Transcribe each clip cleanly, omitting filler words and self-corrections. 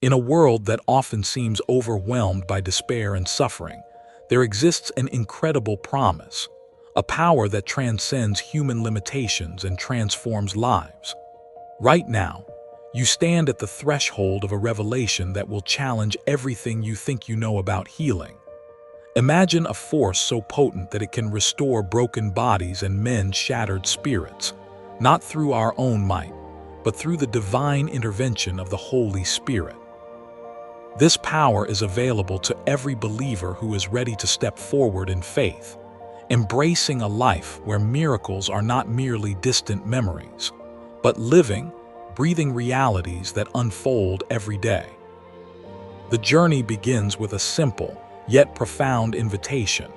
In a world that often seems overwhelmed by despair and suffering, there exists an incredible promise, a power that transcends human limitations and transforms lives. Right now, you stand at the threshold of a revelation that will challenge everything you think you know about healing. Imagine a force so potent that it can restore broken bodies and mend shattered spirits, not through our own might, but through the divine intervention of the Holy Spirit. This power is available to every believer who is ready to step forward in faith, embracing a life where miracles are not merely distant memories, but living, breathing realities that unfold every day. The journey begins with a simple, yet profound invitation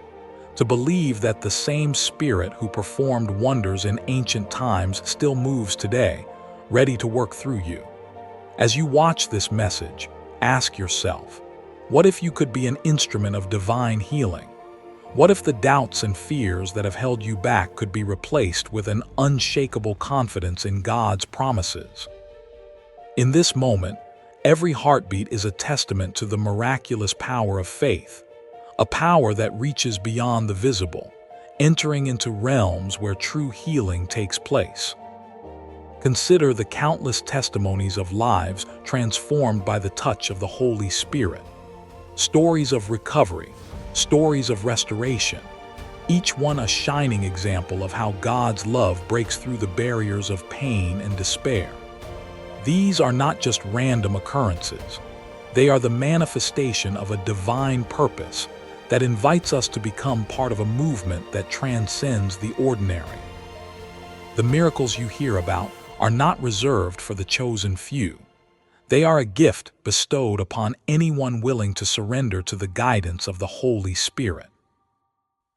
to believe that the same Spirit who performed wonders in ancient times still moves today, ready to work through you. As you watch this message, ask yourself, what if you could be an instrument of divine healing? What if the doubts and fears that have held you back could be replaced with an unshakable confidence in God's promises? In this moment, every heartbeat is a testament to the miraculous power of faith, a power that reaches beyond the visible, entering into realms where true healing takes place. Consider the countless testimonies of lives transformed by the touch of the Holy Spirit. Stories of recovery, stories of restoration, each one a shining example of how God's love breaks through the barriers of pain and despair. These are not just random occurrences. They are the manifestation of a divine purpose that invites us to become part of a movement that transcends the ordinary. The miracles you hear about are not reserved for the chosen few. They are a gift bestowed upon anyone willing to surrender to the guidance of the Holy Spirit.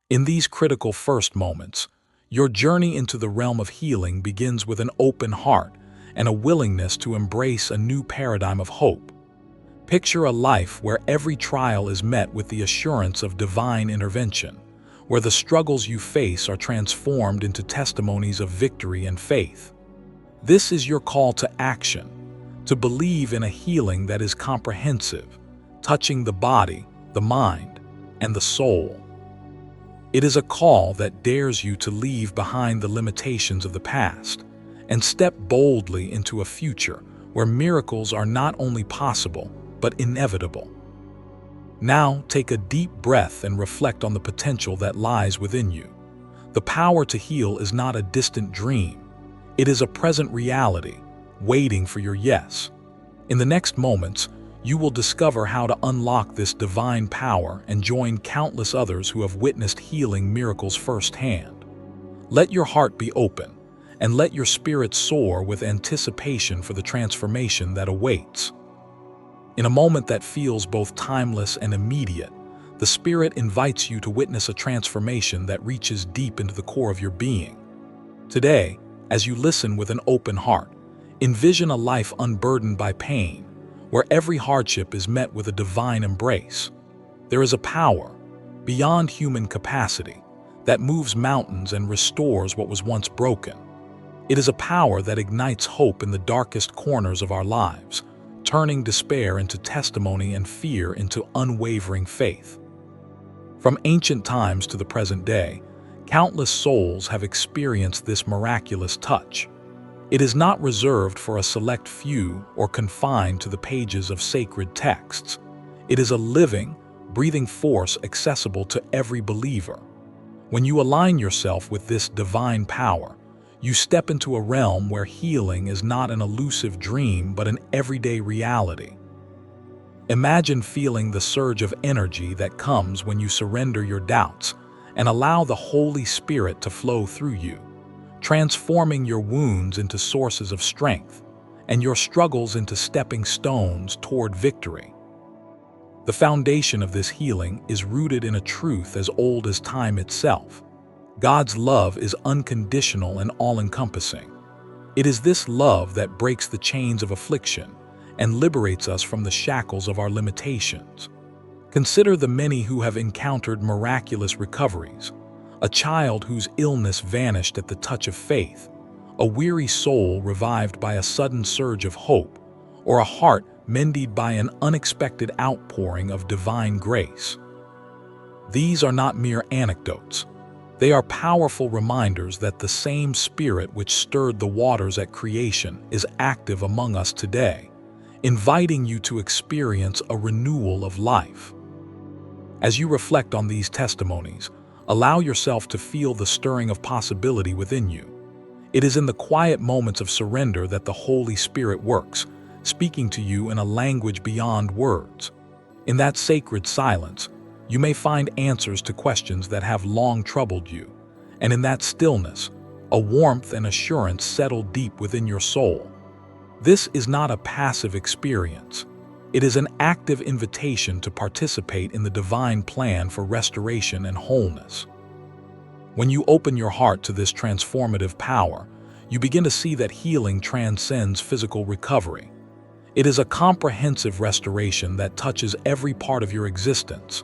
In these critical first moments, your journey into the realm of healing begins with an open heart and a willingness to embrace a new paradigm of hope. Picture a life where every trial is met with the assurance of divine intervention, where the struggles you face are transformed into testimonies of victory and faith. This is your call to action, to believe in a healing that is comprehensive, touching the body, the mind, and the soul. It is a call that dares you to leave behind the limitations of the past and step boldly into a future where miracles are not only possible, but inevitable. Now take a deep breath and reflect on the potential that lies within you. The power to heal is not a distant dream. It is a present reality, waiting for your yes. In the next moments, you will discover how to unlock this divine power and join countless others who have witnessed healing miracles firsthand. Let your heart be open, and let your spirit soar with anticipation for the transformation that awaits. In a moment that feels both timeless and immediate, the Spirit invites you to witness a transformation that reaches deep into the core of your being. Today, as you listen with an open heart, envision a life unburdened by pain, where every hardship is met with a divine embrace. There is a power, beyond human capacity, that moves mountains and restores what was once broken. It is a power that ignites hope in the darkest corners of our lives, turning despair into testimony and fear into unwavering faith. From ancient times to the present day, countless souls have experienced this miraculous touch. It is not reserved for a select few or confined to the pages of sacred texts. It is a living, breathing force accessible to every believer. When you align yourself with this divine power, you step into a realm where healing is not an elusive dream but an everyday reality. Imagine feeling the surge of energy that comes when you surrender your doubts and allow the Holy Spirit to flow through you, transforming your wounds into sources of strength and your struggles into stepping stones toward victory. The foundation of this healing is rooted in a truth as old as time itself. God's love is unconditional and all-encompassing. It is this love that breaks the chains of affliction and liberates us from the shackles of our limitations. Consider the many who have encountered miraculous recoveries, a child whose illness vanished at the touch of faith, a weary soul revived by a sudden surge of hope, or a heart mended by an unexpected outpouring of divine grace. These are not mere anecdotes. They are powerful reminders that the same Spirit which stirred the waters at creation is active among us today, inviting you to experience a renewal of life. As you reflect on these testimonies, allow yourself to feel the stirring of possibility within you. It is in the quiet moments of surrender that the Holy Spirit works, speaking to you in a language beyond words. In that sacred silence, you may find answers to questions that have long troubled you, and in that stillness, a warmth and assurance settle deep within your soul. This is not a passive experience. It is an active invitation to participate in the divine plan for restoration and wholeness. When you open your heart to this transformative power, you begin to see that healing transcends physical recovery. It is a comprehensive restoration that touches every part of your existence: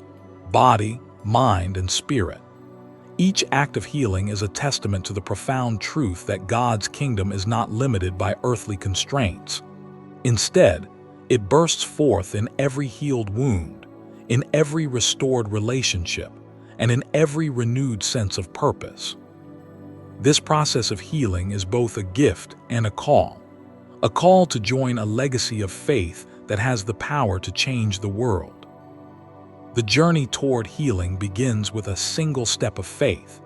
body, mind, and spirit. Each act of healing is a testament to the profound truth that God's kingdom is not limited by earthly constraints. Instead, it bursts forth in every healed wound, in every restored relationship, and in every renewed sense of purpose. This process of healing is both a gift and a call to join a legacy of faith that has the power to change the world. The journey toward healing begins with a single step of faith.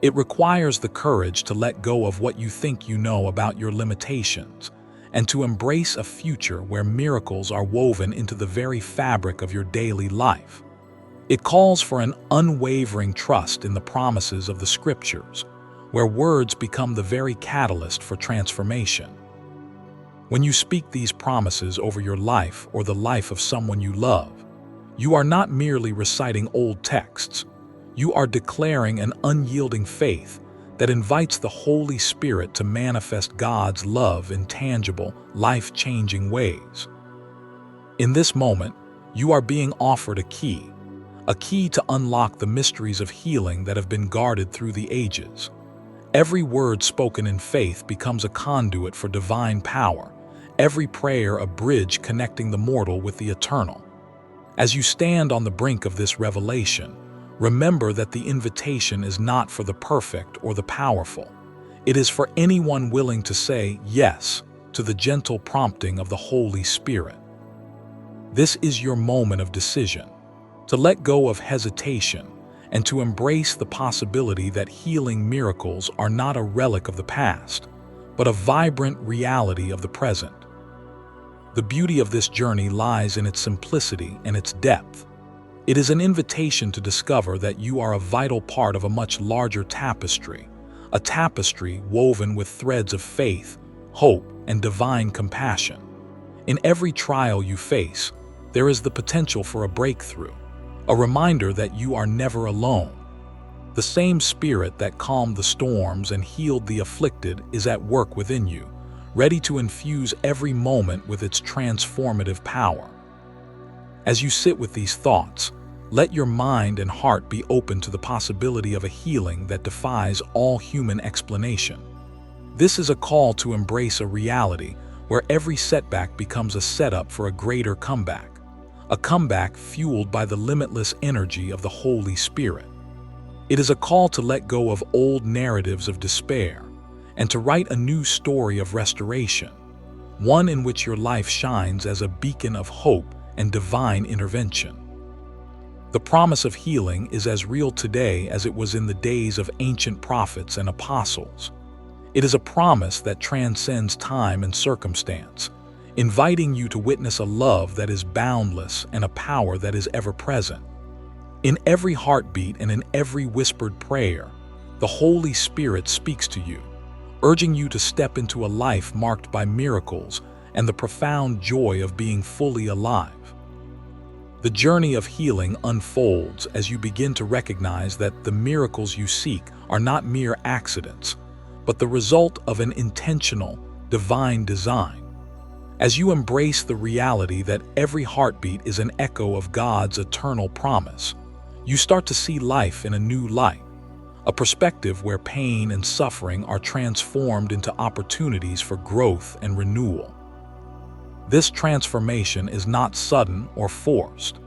It requires the courage to let go of what you think you know about your limitations and to embrace a future where miracles are woven into the very fabric of your daily life. It calls for an unwavering trust in the promises of the Scriptures, where words become the very catalyst for transformation. When you speak these promises over your life or the life of someone you love, you are not merely reciting old texts. You are declaring an unyielding faith that invites the Holy Spirit to manifest God's love in tangible, life-changing ways. In this moment, you are being offered a key to unlock the mysteries of healing that have been guarded through the ages. Every word spoken in faith becomes a conduit for divine power, every prayer a bridge connecting the mortal with the eternal. As you stand on the brink of this revelation, remember that the invitation is not for the perfect or the powerful. It is for anyone willing to say yes to the gentle prompting of the Holy Spirit. This is your moment of decision, to let go of hesitation and to embrace the possibility that healing miracles are not a relic of the past, but a vibrant reality of the present. The beauty of this journey lies in its simplicity and its depth. It is an invitation to discover that you are a vital part of a much larger tapestry, a tapestry woven with threads of faith, hope, and divine compassion. In every trial you face, there is the potential for a breakthrough, a reminder that you are never alone. The same Spirit that calmed the storms and healed the afflicted is at work within you, ready to infuse every moment with its transformative power. As you sit with these thoughts, let your mind and heart be open to the possibility of a healing that defies all human explanation. This is a call to embrace a reality where every setback becomes a setup for a greater comeback, a comeback fueled by the limitless energy of the Holy Spirit. It is a call to let go of old narratives of despair and to write a new story of restoration, one in which your life shines as a beacon of hope and divine intervention. The promise of healing is as real today as it was in the days of ancient prophets and apostles. It is a promise that transcends time and circumstance, inviting you to witness a love that is boundless and a power that is ever present. In every heartbeat and in every whispered prayer, the Holy Spirit speaks to you, urging you to step into a life marked by miracles and the profound joy of being fully alive. The journey of healing unfolds as you begin to recognize that the miracles you seek are not mere accidents, but the result of an intentional, divine design. As you embrace the reality that every heartbeat is an echo of God's eternal promise, you start to see life in a new light, a perspective where pain and suffering are transformed into opportunities for growth and renewal. This transformation is not sudden or forced.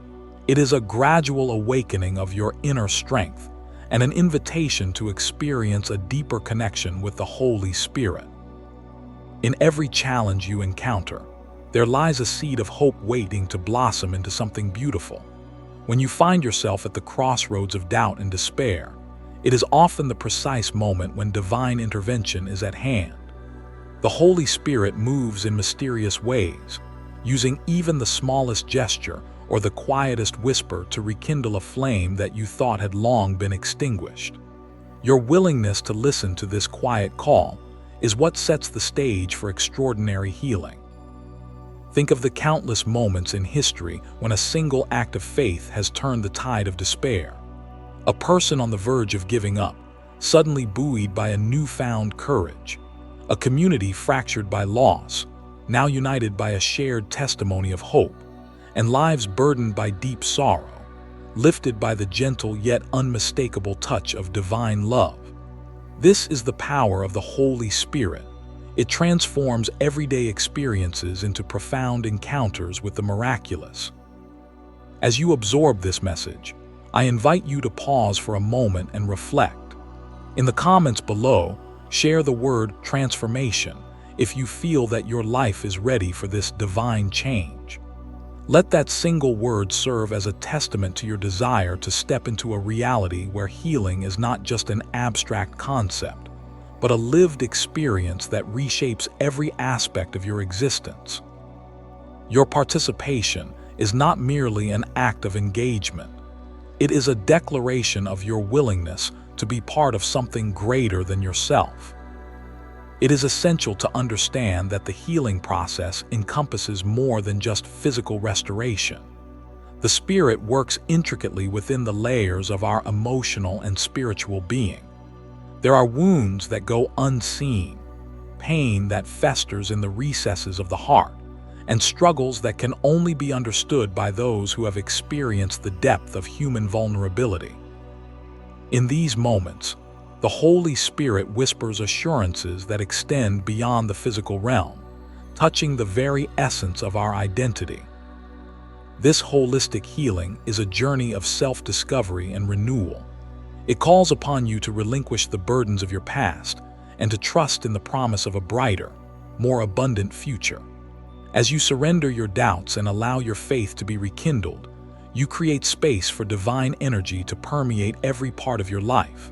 It is a gradual awakening of your inner strength and an invitation to experience a deeper connection with the Holy Spirit. In every challenge you encounter, there lies a seed of hope waiting to blossom into something beautiful. When you find yourself at the crossroads of doubt and despair, it is often the precise moment when divine intervention is at hand. The Holy Spirit moves in mysterious ways, using even the smallest gesture or the quietest whisper to rekindle a flame that you thought had long been extinguished. Your willingness to listen to this quiet call is what sets the stage for extraordinary healing. Think of the countless moments in history when a single act of faith has turned the tide of despair. A person on the verge of giving up, suddenly buoyed by a newfound courage. A community fractured by loss, now united by a shared testimony of hope. And lives burdened by deep sorrow, lifted by the gentle yet unmistakable touch of divine love. This is the power of the Holy Spirit. It transforms everyday experiences into profound encounters with the miraculous. As you absorb this message, I invite you to pause for a moment and reflect. In the comments below, share the word transformation if you feel that your life is ready for this divine change. Let that single word serve as a testament to your desire to step into a reality where healing is not just an abstract concept, but a lived experience that reshapes every aspect of your existence. Your participation is not merely an act of engagement. It is a declaration of your willingness to be part of something greater than yourself. It is essential to understand that the healing process encompasses more than just physical restoration. The Spirit works intricately within the layers of our emotional and spiritual being. There are wounds that go unseen, pain that festers in the recesses of the heart, and struggles that can only be understood by those who have experienced the depth of human vulnerability. In these moments, the Holy Spirit whispers assurances that extend beyond the physical realm, touching the very essence of our identity. This holistic healing is a journey of self-discovery and renewal. It calls upon you to relinquish the burdens of your past and to trust in the promise of a brighter, more abundant future. As you surrender your doubts and allow your faith to be rekindled, you create space for divine energy to permeate every part of your life.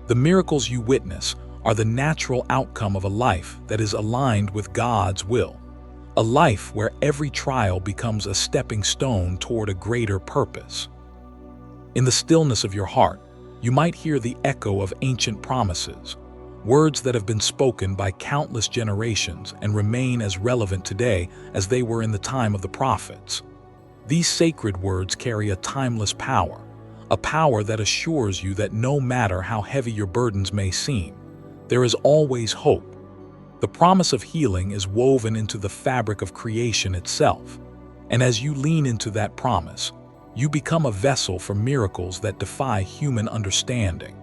The miracles you witness are the natural outcome of a life that is aligned with God's will, a life where every trial becomes a stepping stone toward a greater purpose. In the stillness of your heart, you might hear the echo of ancient promises, words that have been spoken by countless generations and remain as relevant today as they were in the time of the prophets. These sacred words carry a timeless power, a power that assures you that no matter how heavy your burdens may seem, there is always hope. The promise of healing is woven into the fabric of creation itself, and as you lean into that promise, you become a vessel for miracles that defy human understanding.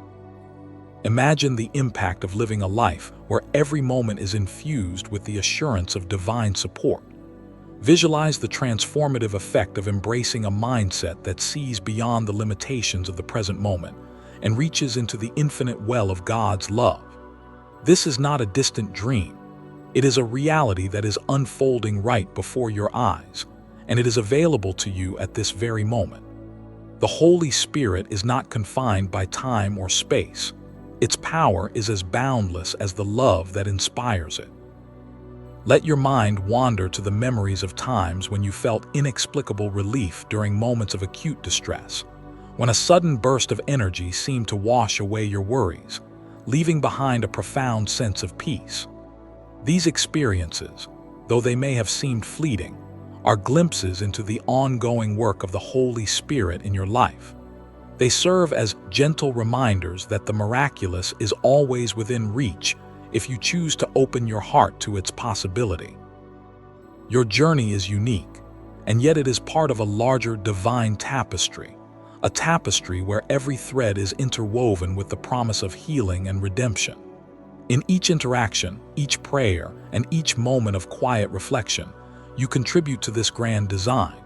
Imagine the impact of living a life where every moment is infused with the assurance of divine support. Visualize the transformative effect of embracing a mindset that sees beyond the limitations of the present moment and reaches into the infinite well of God's love. This is not a distant dream. It is a reality that is unfolding right before your eyes, and it is available to you at this very moment. The Holy Spirit is not confined by time or space. Its power is as boundless as the love that inspires it. Let your mind wander to the memories of times when you felt inexplicable relief during moments of acute distress, when a sudden burst of energy seemed to wash away your worries, leaving behind a profound sense of peace. These experiences, though they may have seemed fleeting, are glimpses into the ongoing work of the Holy Spirit in your life. They serve as gentle reminders that the miraculous is always within reach if you choose to open your heart to its possibility. Your journey is unique, and yet it is part of a larger divine tapestry, a tapestry where every thread is interwoven with the promise of healing and redemption. In each interaction, each prayer, and each moment of quiet reflection, you contribute to this grand design.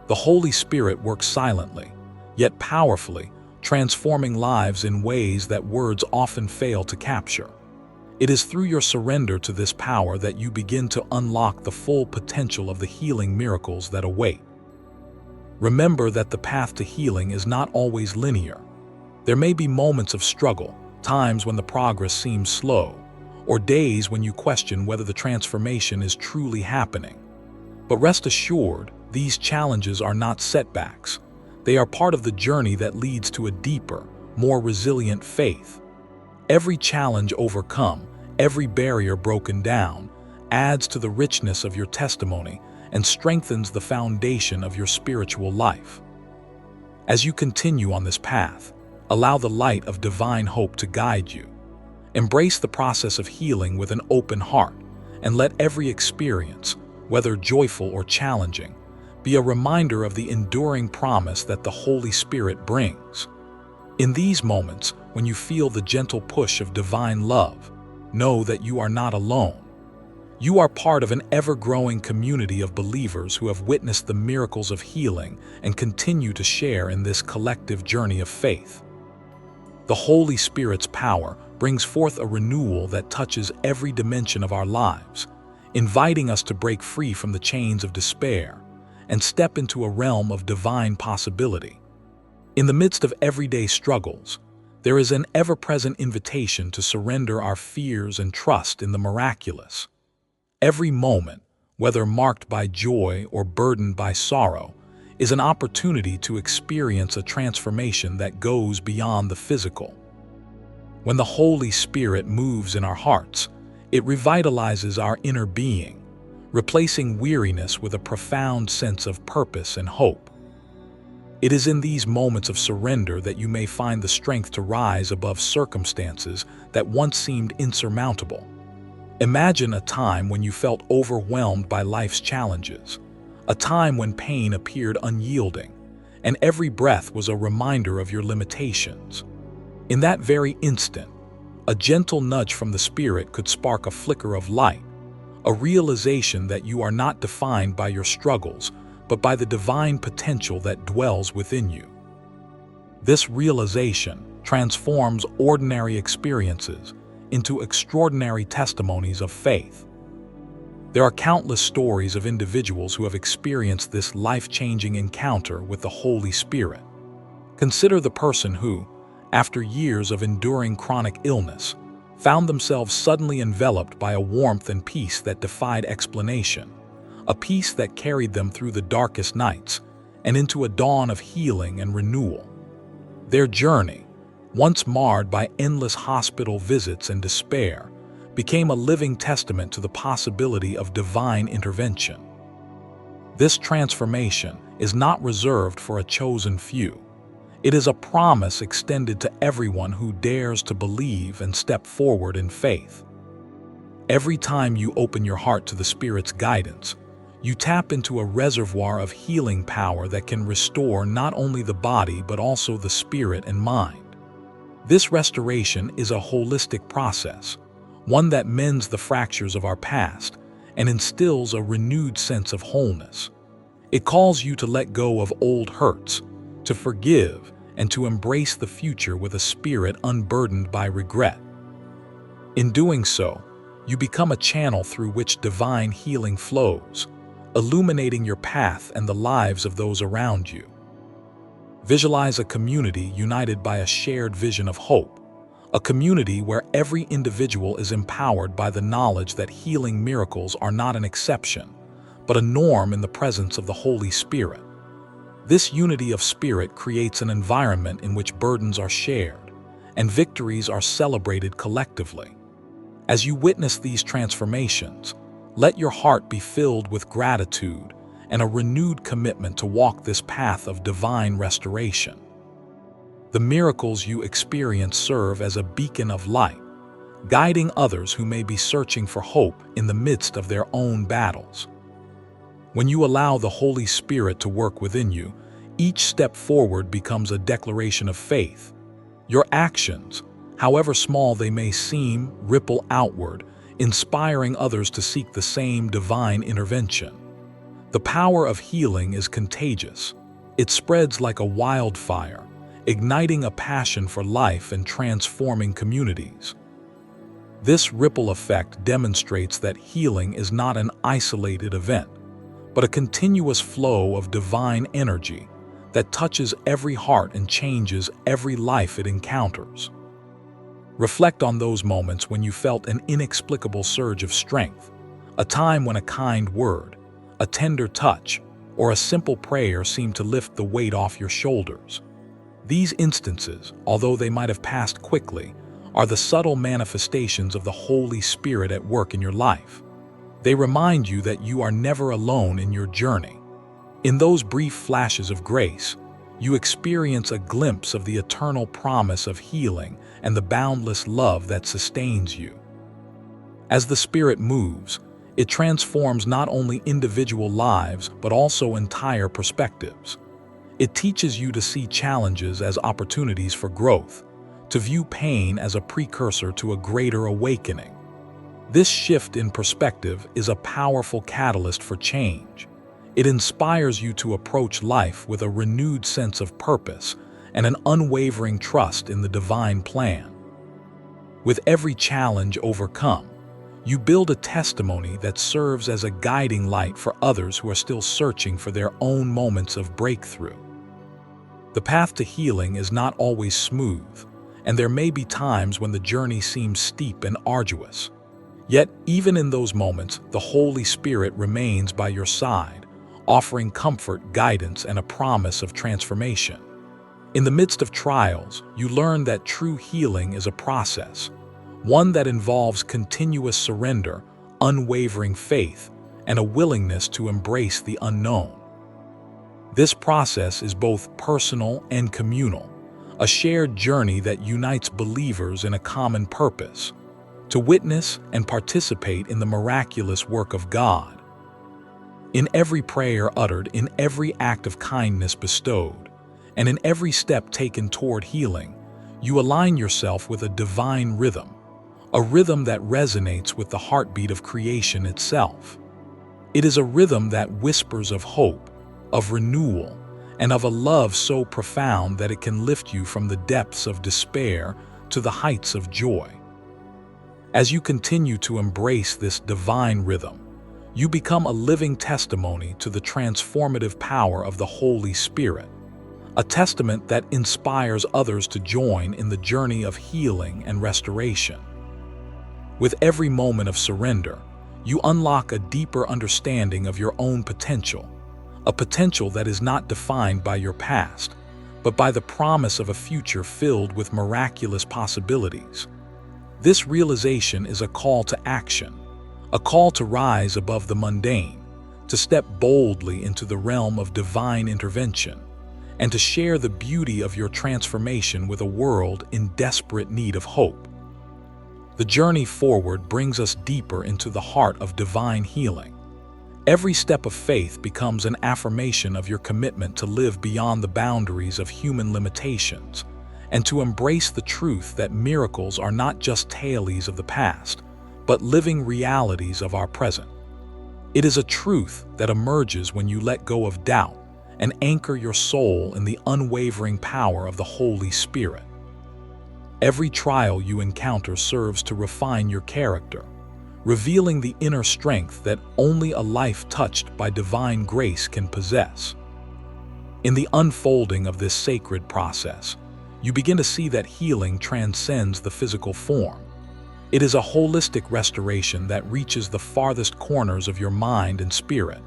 The Holy Spirit works silently, yet powerfully, transforming lives in ways that words often fail to capture. It is through your surrender to this power that you begin to unlock the full potential of the healing miracles that await. Remember that the path to healing is not always linear. There may be moments of struggle, times when the progress seems slow, or days when you question whether the transformation is truly happening. But rest assured, these challenges are not setbacks. They are part of the journey that leads to a deeper, more resilient faith. Every challenge overcome, every barrier broken down, adds to the richness of your testimony and strengthens the foundation of your spiritual life. As you continue on this path, allow the light of divine hope to guide you. Embrace the process of healing with an open heart, and let every experience, whether joyful or challenging, be a reminder of the enduring promise that the Holy Spirit brings. In these moments, when you feel the gentle push of divine love, know that you are not alone. You are part of an ever-growing community of believers who have witnessed the miracles of healing and continue to share in this collective journey of faith. The Holy Spirit's power brings forth a renewal that touches every dimension of our lives, inviting us to break free from the chains of despair and step into a realm of divine possibility. In the midst of everyday struggles, there is an ever-present invitation to surrender our fears and trust in the miraculous. Every moment, whether marked by joy or burdened by sorrow, is an opportunity to experience a transformation that goes beyond the physical. When the Holy Spirit moves in our hearts, it revitalizes our inner being, replacing weariness with a profound sense of purpose and hope. It is in these moments of surrender that you may find the strength to rise above circumstances that once seemed insurmountable. Imagine a time when you felt overwhelmed by life's challenges, a time when pain appeared unyielding, and every breath was a reminder of your limitations. In that very instant, a gentle nudge from the Spirit could spark a flicker of light, a realization that you are not defined by your struggles, but by the divine potential that dwells within you. This realization transforms ordinary experiences into extraordinary testimonies of faith. There are countless stories of individuals who have experienced this life-changing encounter with the Holy Spirit. Consider the person who, after years of enduring chronic illness, found themselves suddenly enveloped by a warmth and peace that defied explanation, a peace that carried them through the darkest nights and into a dawn of healing and renewal. Their journey, once marred by endless hospital visits and despair, became a living testament to the possibility of divine intervention. This transformation is not reserved for a chosen few. It is a promise extended to everyone who dares to believe and step forward in faith. Every time you open your heart to the Spirit's guidance, you tap into a reservoir of healing power that can restore not only the body but also the spirit and mind. This restoration is a holistic process, one that mends the fractures of our past and instills a renewed sense of wholeness. It calls you to let go of old hurts, to forgive, and to embrace the future with a spirit unburdened by regret. In doing so, you become a channel through which divine healing flows, illuminating your path and the lives of those around you. Visualize a community united by a shared vision of hope, a community where every individual is empowered by the knowledge that healing miracles are not an exception, but a norm in the presence of the Holy Spirit. This unity of spirit creates an environment in which burdens are shared and victories are celebrated collectively. As you witness these transformations, let your heart be filled with gratitude and a renewed commitment to walk this path of divine restoration. The miracles you experience serve as a beacon of light, guiding others who may be searching for hope in the midst of their own battles. When you allow the Holy Spirit to work within you, each step forward becomes a declaration of faith. Your actions, however small they may seem, ripple outward, inspiring others to seek the same divine intervention. The power of healing is contagious. It spreads like a wildfire, igniting a passion for life and transforming communities. This ripple effect demonstrates that healing is not an isolated event, but a continuous flow of divine energy that touches every heart and changes every life it encounters. Reflect on those moments when you felt an inexplicable surge of strength, a time when a kind word, a tender touch, or a simple prayer seemed to lift the weight off your shoulders. These instances, although they might have passed quickly, are the subtle manifestations of the Holy Spirit at work in your life. They remind you that you are never alone in your journey. In those brief flashes of grace, you experience a glimpse of the eternal promise of healing and the boundless love that sustains you. As the Spirit moves, it transforms not only individual lives but also entire perspectives. It teaches you to see challenges as opportunities for growth, to view pain as a precursor to a greater awakening. This shift in perspective is a powerful catalyst for change. It inspires you to approach life with a renewed sense of purpose and an unwavering trust in the divine plan. With every challenge overcome, you build a testimony that serves as a guiding light for others who are still searching for their own moments of breakthrough. The path to healing is not always smooth, and there may be times when the journey seems steep and arduous. Yet, even in those moments, the Holy Spirit remains by your side, offering comfort, guidance, and a promise of transformation. In the midst of trials, you learn that true healing is a process, one that involves continuous surrender, unwavering faith, and a willingness to embrace the unknown. This process is both personal and communal, a shared journey that unites believers in a common purpose, to witness and participate in the miraculous work of God. In every prayer uttered, in every act of kindness bestowed, and in every step taken toward healing, you align yourself with a divine rhythm, a rhythm that resonates with the heartbeat of creation itself. It is a rhythm that whispers of hope, of renewal, and of a love so profound that it can lift you from the depths of despair to the heights of joy. As you continue to embrace this divine rhythm, you become a living testimony to the transformative power of the Holy Spirit, a testament that inspires others to join in the journey of healing and restoration. With every moment of surrender, you unlock a deeper understanding of your own potential, a potential that is not defined by your past, but by the promise of a future filled with miraculous possibilities. This realization is a call to action, a call to rise above the mundane, to step boldly into the realm of divine intervention, and to share the beauty of your transformation with a world in desperate need of hope. The journey forward brings us deeper into the heart of divine healing. Every step of faith becomes an affirmation of your commitment to live beyond the boundaries of human limitations, and to embrace the truth that miracles are not just tales of the past, but living realities of our present. It is a truth that emerges when you let go of doubt and anchor your soul in the unwavering power of the Holy Spirit. Every trial you encounter serves to refine your character, revealing the inner strength that only a life touched by divine grace can possess. In the unfolding of this sacred process, you begin to see that healing transcends the physical form. It is a holistic restoration that reaches the farthest corners of your mind and spirit,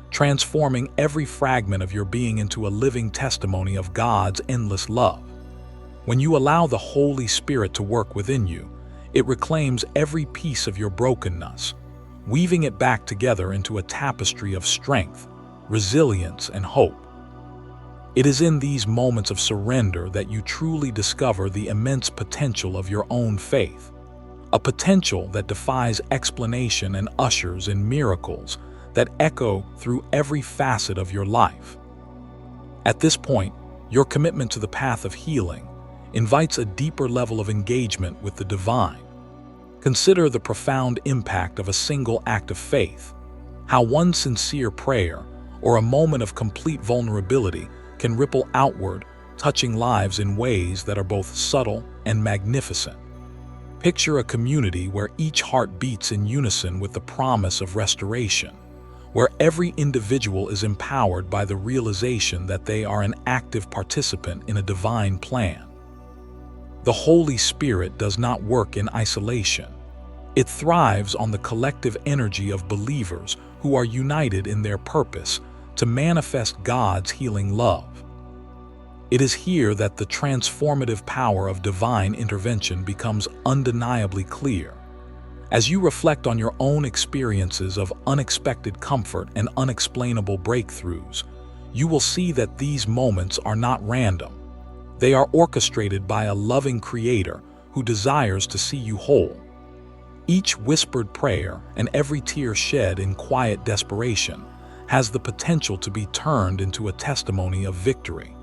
transforming every fragment of your being into a living testimony of God's endless love. When you allow the Holy Spirit to work within you, it reclaims every piece of your brokenness, weaving it back together into a tapestry of strength, resilience, and hope. It is in these moments of surrender that you truly discover the immense potential of your own faith, a potential that defies explanation and ushers in miracles that echo through every facet of your life. At this point, your commitment to the path of healing invites a deeper level of engagement with the divine. Consider the profound impact of a single act of faith, how one sincere prayer, or a moment of complete vulnerability can ripple outward, touching lives in ways that are both subtle and magnificent. Picture a community where each heart beats in unison with the promise of restoration, where every individual is empowered by the realization that they are an active participant in a divine plan. The Holy Spirit does not work in isolation. It thrives on the collective energy of believers who are united in their purpose to manifest God's healing love. It is here that the transformative power of divine intervention becomes undeniably clear. As you reflect on your own experiences of unexpected comfort and unexplainable breakthroughs, you will see that these moments are not random. They are orchestrated by a loving Creator who desires to see you whole. Each whispered prayer and every tear shed in quiet desperation has the potential to be turned into a testimony of victory.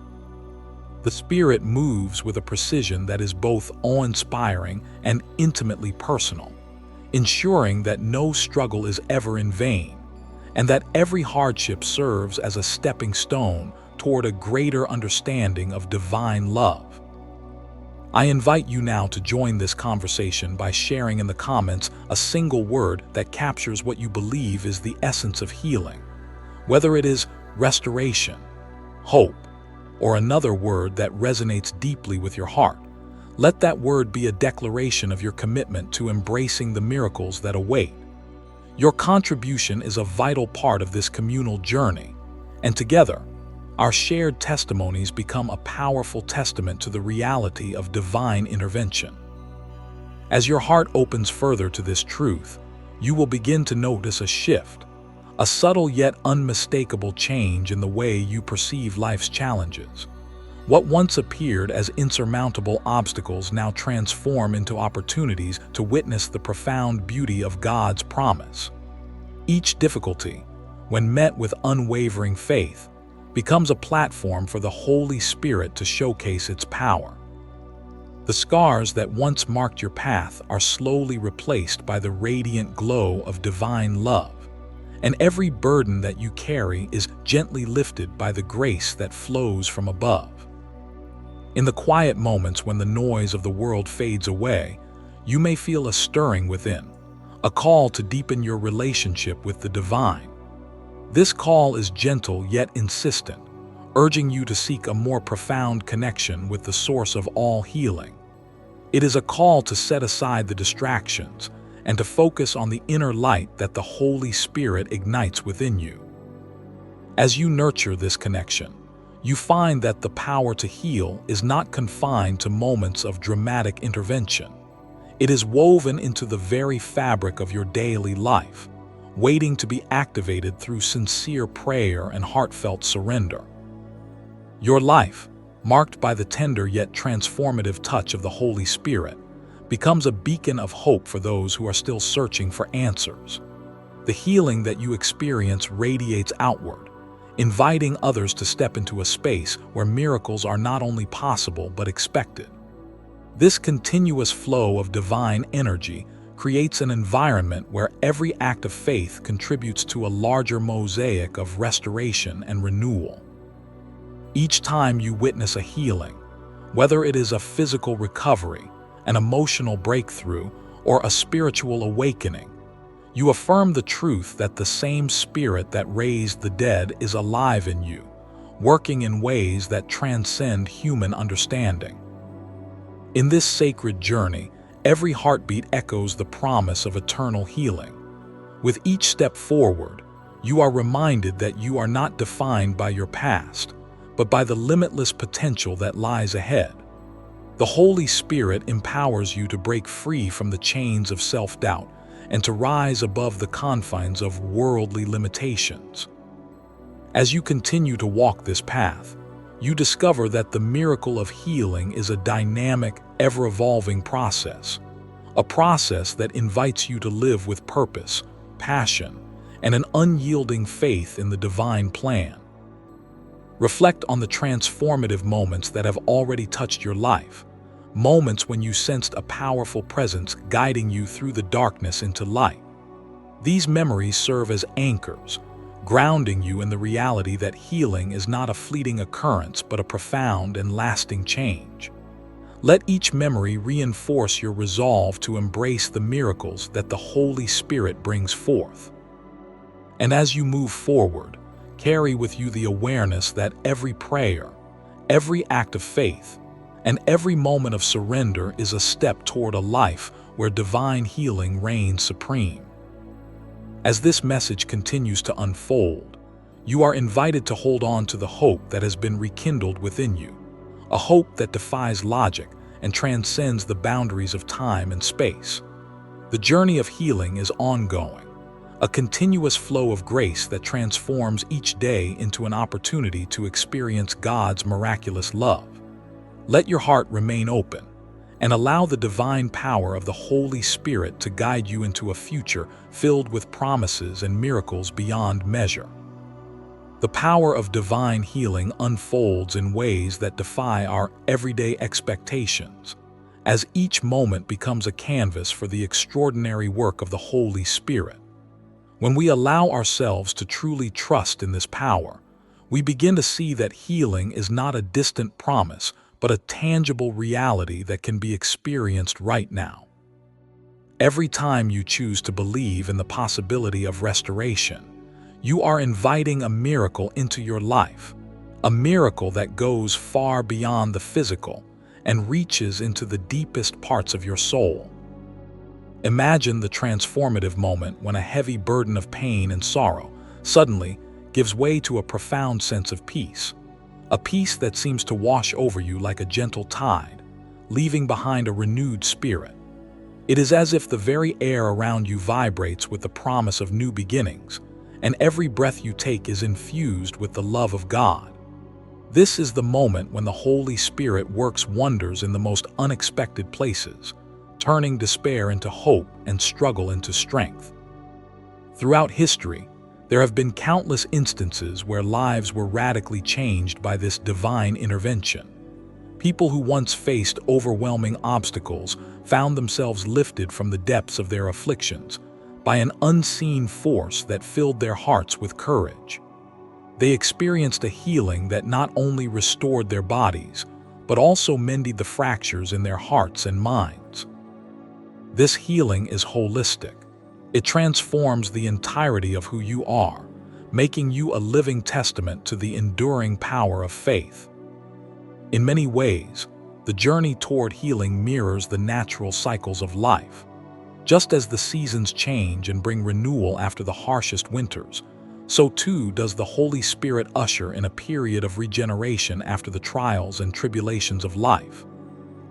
The Spirit moves with a precision that is both awe-inspiring and intimately personal, ensuring that no struggle is ever in vain, and that every hardship serves as a stepping stone toward a greater understanding of divine love. I invite you now to join this conversation by sharing in the comments a single word that captures what you believe is the essence of healing. Whether it is restoration, hope, or another word that resonates deeply with your heart, let that word be a declaration of your commitment to embracing the miracles that await. Your contribution is a vital part of this communal journey, and together, our shared testimonies become a powerful testament to the reality of divine intervention. As your heart opens further to this truth, you will begin to notice a shift, a subtle yet unmistakable change in the way you perceive life's challenges. What once appeared as insurmountable obstacles now transform into opportunities to witness the profound beauty of God's promise. Each difficulty, when met with unwavering faith, becomes a platform for the Holy Spirit to showcase its power. The scars that once marked your path are slowly replaced by the radiant glow of divine love, and every burden that you carry is gently lifted by the grace that flows from above. In the quiet moments when the noise of the world fades away, you may feel a stirring within, a call to deepen your relationship with the divine. This call is gentle yet insistent, urging you to seek a more profound connection with the source of all healing. It is a call to set aside the distractions and to focus on the inner light that the Holy Spirit ignites within you. As you nurture this connection, you find that the power to heal is not confined to moments of dramatic intervention. It is woven into the very fabric of your daily life, waiting to be activated through sincere prayer and heartfelt surrender. Your life, marked by the tender yet transformative touch of the Holy Spirit, becomes a beacon of hope for those who are still searching for answers. The healing that you experience radiates outward, inviting others to step into a space where miracles are not only possible but expected. This continuous flow of divine energy creates an environment where every act of faith contributes to a larger mosaic of restoration and renewal. Each time you witness a healing, whether it is a physical recovery, an emotional breakthrough, or a spiritual awakening, you affirm the truth that the same Spirit that raised the dead is alive in you, working in ways that transcend human understanding. In this sacred journey, every heartbeat echoes the promise of eternal healing. With each step forward, you are reminded that you are not defined by your past, but by the limitless potential that lies ahead. The Holy Spirit empowers you to break free from the chains of self-doubt and to rise above the confines of worldly limitations. As you continue to walk this path, you discover that the miracle of healing is a dynamic, ever-evolving process, a process that invites you to live with purpose, passion, and an unyielding faith in the divine plan. Reflect on the transformative moments that have already touched your life, moments when you sensed a powerful presence guiding you through the darkness into light. These memories serve as anchors, grounding you in the reality that healing is not a fleeting occurrence but a profound and lasting change. Let each memory reinforce your resolve to embrace the miracles that the Holy Spirit brings forth. And as you move forward, carry with you the awareness that every prayer, every act of faith, and every moment of surrender is a step toward a life where divine healing reigns supreme. As this message continues to unfold, you are invited to hold on to the hope that has been rekindled within you, a hope that defies logic and transcends the boundaries of time and space. The journey of healing is ongoing, a continuous flow of grace that transforms each day into an opportunity to experience God's miraculous love. Let your heart remain open and allow the divine power of the Holy Spirit to guide you into a future filled with promises and miracles beyond measure. The power of divine healing unfolds in ways that defy our everyday expectations, as each moment becomes a canvas for the extraordinary work of the Holy Spirit. When we allow ourselves to truly trust in this power, we begin to see that healing is not a distant promise, but a tangible reality that can be experienced right now. Every time you choose to believe in the possibility of restoration, you are inviting a miracle into your life, a miracle that goes far beyond the physical and reaches into the deepest parts of your soul. Imagine the transformative moment when a heavy burden of pain and sorrow suddenly gives way to a profound sense of peace, a peace that seems to wash over you like a gentle tide, leaving behind a renewed spirit. It is as if the very air around you vibrates with the promise of new beginnings, and every breath you take is infused with the love of God. This is the moment when the Holy Spirit works wonders in the most unexpected places, turning despair into hope and struggle into strength. Throughout history, there have been countless instances where lives were radically changed by this divine intervention. People who once faced overwhelming obstacles found themselves lifted from the depths of their afflictions by an unseen force that filled their hearts with courage. They experienced a healing that not only restored their bodies, but also mended the fractures in their hearts and minds. This healing is holistic. It transforms the entirety of who you are, making you a living testament to the enduring power of faith. In many ways, the journey toward healing mirrors the natural cycles of life. Just as the seasons change and bring renewal after the harshest winters, so too does the Holy Spirit usher in a period of regeneration after the trials and tribulations of life.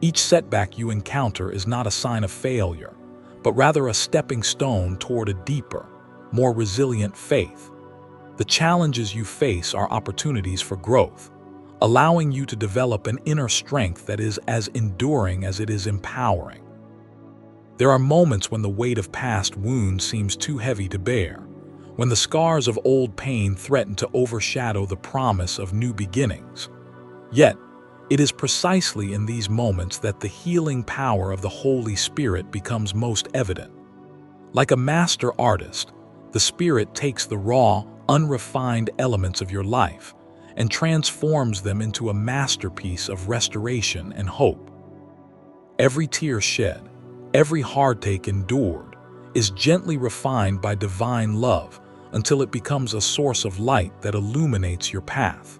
Each setback you encounter is not a sign of failure, but rather a stepping stone toward a deeper, more resilient faith. The challenges you face are opportunities for growth, allowing you to develop an inner strength that is as enduring as it is empowering. There are moments when the weight of past wounds seems too heavy to bear, when the scars of old pain threaten to overshadow the promise of new beginnings. Yet, it is precisely in these moments that the healing power of the Holy Spirit becomes most evident. Like a master artist, the Spirit takes the raw, unrefined elements of your life and transforms them into a masterpiece of restoration and hope. Every tear shed, every heartache endured, is gently refined by divine love until it becomes a source of light that illuminates your path.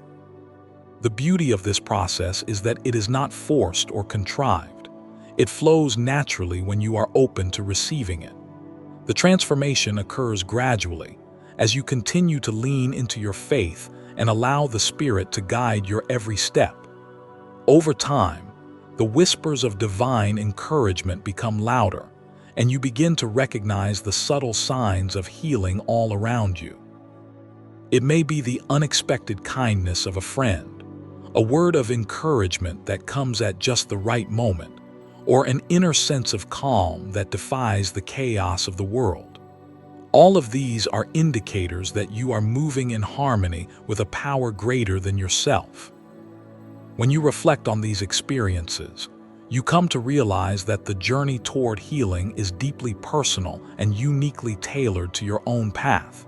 The beauty of this process is that it is not forced or contrived. It flows naturally when you are open to receiving it. The transformation occurs gradually as you continue to lean into your faith and allow the Spirit to guide your every step. Over time, the whispers of divine encouragement become louder, and you begin to recognize the subtle signs of healing all around you. It may be the unexpected kindness of a friend, a word of encouragement that comes at just the right moment, or an inner sense of calm that defies the chaos of the world. All of these are indicators that you are moving in harmony with a power greater than yourself. When you reflect on these experiences, you come to realize that the journey toward healing is deeply personal and uniquely tailored to your own path.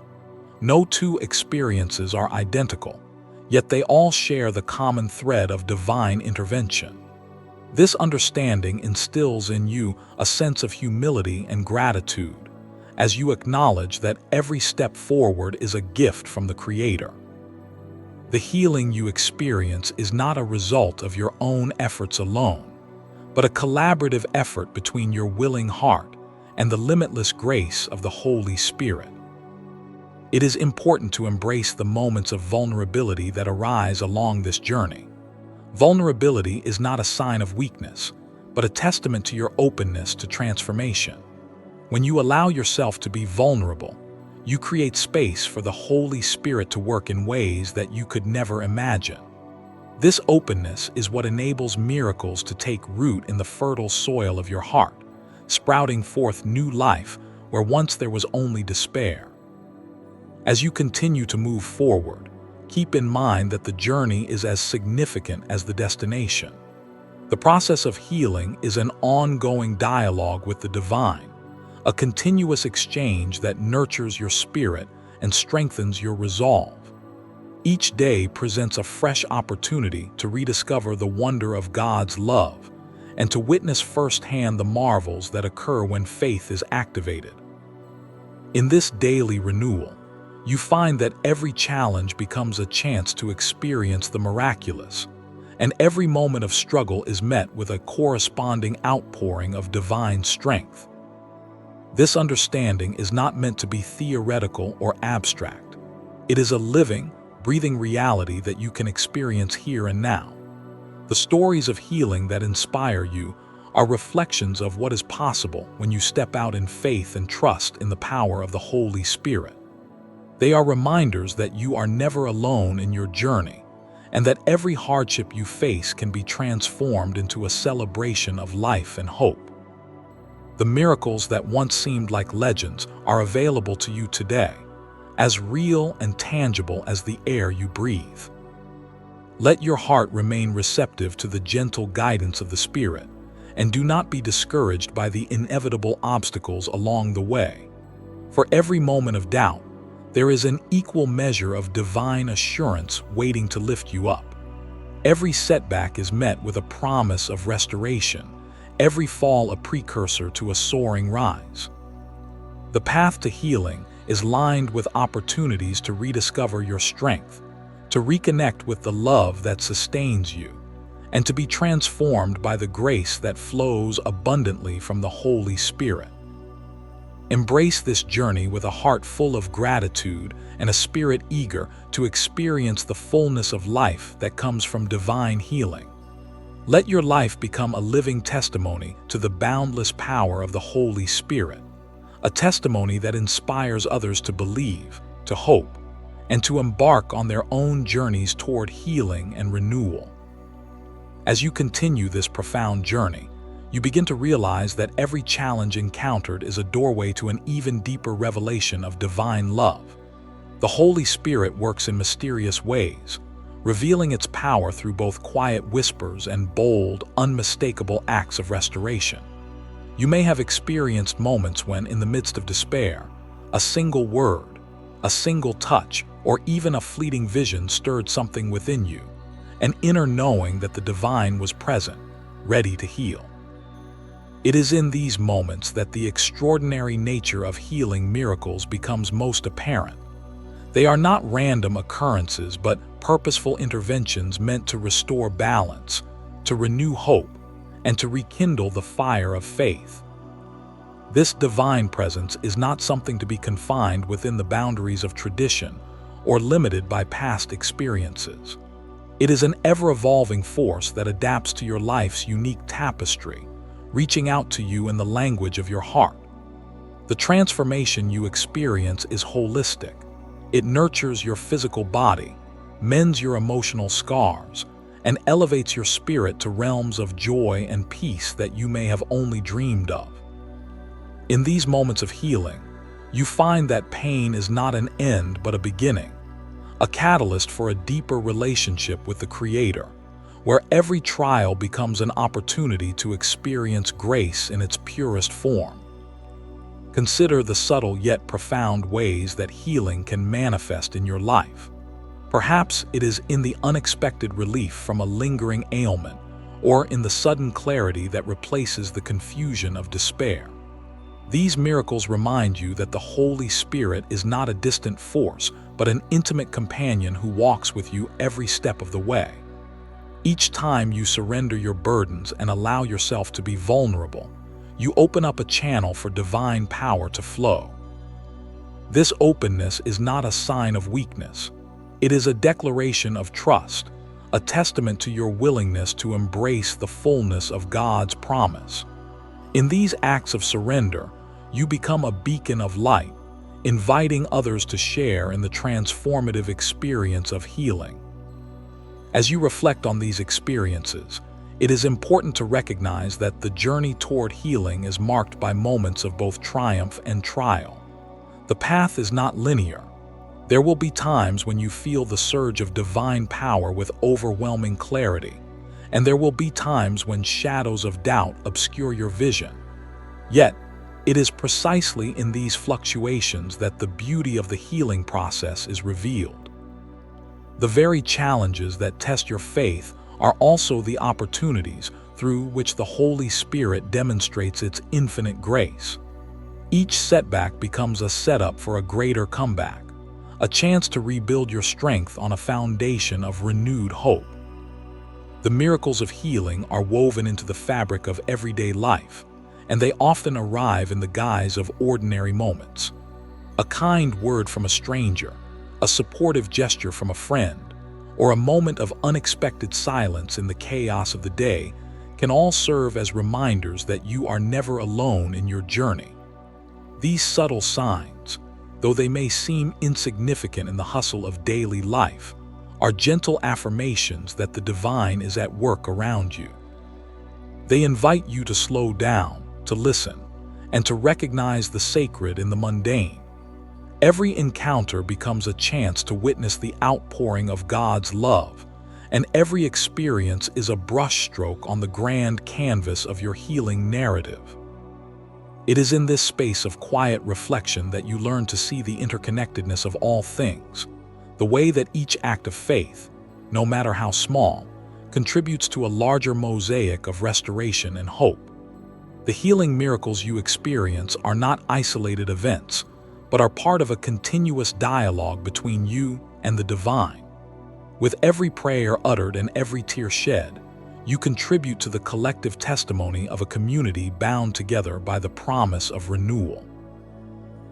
No two experiences are identical, yet they all share the common thread of divine intervention. This understanding instills in you a sense of humility and gratitude, as you acknowledge that every step forward is a gift from the Creator. The healing you experience is not a result of your own efforts alone, but a collaborative effort between your willing heart and the limitless grace of the Holy Spirit. It is important to embrace the moments of vulnerability that arise along this journey. Vulnerability is not a sign of weakness, but a testament to your openness to transformation. When you allow yourself to be vulnerable, you create space for the Holy Spirit to work in ways that you could never imagine. This openness is what enables miracles to take root in the fertile soil of your heart, sprouting forth new life where once there was only despair. As you continue to move forward, keep in mind that the journey is as significant as the destination. The process of healing is an ongoing dialogue with the divine, a continuous exchange that nurtures your spirit and strengthens your resolve. Each day presents a fresh opportunity to rediscover the wonder of God's love and to witness firsthand the marvels that occur when faith is activated. In this daily renewal, you find that every challenge becomes a chance to experience the miraculous, and every moment of struggle is met with a corresponding outpouring of divine strength. This understanding is not meant to be theoretical or abstract. It is a living, breathing reality that you can experience here and now. The stories of healing that inspire you are reflections of what is possible when you step out in faith and trust in the power of the Holy Spirit. They are reminders that you are never alone in your journey, and that every hardship you face can be transformed into a celebration of life and hope. The miracles that once seemed like legends are available to you today, as real and tangible as the air you breathe. Let your heart remain receptive to the gentle guidance of the Spirit, and do not be discouraged by the inevitable obstacles along the way. For every moment of doubt, there is an equal measure of divine assurance waiting to lift you up. Every setback is met with a promise of restoration, every fall a precursor to a soaring rise. The path to healing is lined with opportunities to rediscover your strength, to reconnect with the love that sustains you, and to be transformed by the grace that flows abundantly from the Holy Spirit. Embrace this journey with a heart full of gratitude and a spirit eager to experience the fullness of life that comes from divine healing. Let your life become a living testimony to the boundless power of the Holy Spirit, a testimony that inspires others to believe, to hope, and to embark on their own journeys toward healing and renewal. As you continue this profound journey, you begin to realize that every challenge encountered is a doorway to an even deeper revelation of divine love. The Holy Spirit works in mysterious ways, revealing its power through both quiet whispers and bold, unmistakable acts of restoration. You may have experienced moments when, in the midst of despair, a single word, a single touch, or even a fleeting vision stirred something within you, an inner knowing that the divine was present, ready to heal. It is in these moments that the extraordinary nature of healing miracles becomes most apparent. They are not random occurrences, but purposeful interventions meant to restore balance, to renew hope, and to rekindle the fire of faith. This divine presence is not something to be confined within the boundaries of tradition or limited by past experiences. It is an ever-evolving force that adapts to your life's unique tapestry, reaching out to you in the language of your heart. The transformation you experience is holistic. It nurtures your physical body, mends your emotional scars, and elevates your spirit to realms of joy and peace that you may have only dreamed of. In these moments of healing, you find that pain is not an end but a beginning, a catalyst for a deeper relationship with the Creator, where every trial becomes an opportunity to experience grace in its purest form. Consider the subtle yet profound ways that healing can manifest in your life. Perhaps it is in the unexpected relief from a lingering ailment, or in the sudden clarity that replaces the confusion of despair. These miracles remind you that the Holy Spirit is not a distant force, but an intimate companion who walks with you every step of the way. Each time you surrender your burdens and allow yourself to be vulnerable, you open up a channel for divine power to flow. This openness is not a sign of weakness. It is a declaration of trust, a testament to your willingness to embrace the fullness of God's promise. In these acts of surrender, you become a beacon of light, inviting others to share in the transformative experience of healing. As you reflect on these experiences, it is important to recognize that the journey toward healing is marked by moments of both triumph and trial. The path is not linear. There will be times when you feel the surge of divine power with overwhelming clarity, and there will be times when shadows of doubt obscure your vision. Yet, it is precisely in these fluctuations that the beauty of the healing process is revealed. The very challenges that test your faith are also the opportunities through which the Holy Spirit demonstrates its infinite grace. Each setback becomes a setup for a greater comeback, a chance to rebuild your strength on a foundation of renewed hope. The miracles of healing are woven into the fabric of everyday life, and they often arrive in the guise of ordinary moments. A kind word from a stranger, a supportive gesture from a friend, or a moment of unexpected silence in the chaos of the day can all serve as reminders that you are never alone in your journey. These subtle signs, though they may seem insignificant in the hustle of daily life, are gentle affirmations that the divine is at work around you. They invite you to slow down, to listen, and to recognize the sacred in the mundane. Every encounter becomes a chance to witness the outpouring of God's love, and every experience is a brushstroke on the grand canvas of your healing narrative. It is in this space of quiet reflection that you learn to see the interconnectedness of all things, the way that each act of faith, no matter how small, contributes to a larger mosaic of restoration and hope. The healing miracles you experience are not isolated events, but are part of a continuous dialogue between you and the divine. With every prayer uttered and every tear shed, you contribute to the collective testimony of a community bound together by the promise of renewal.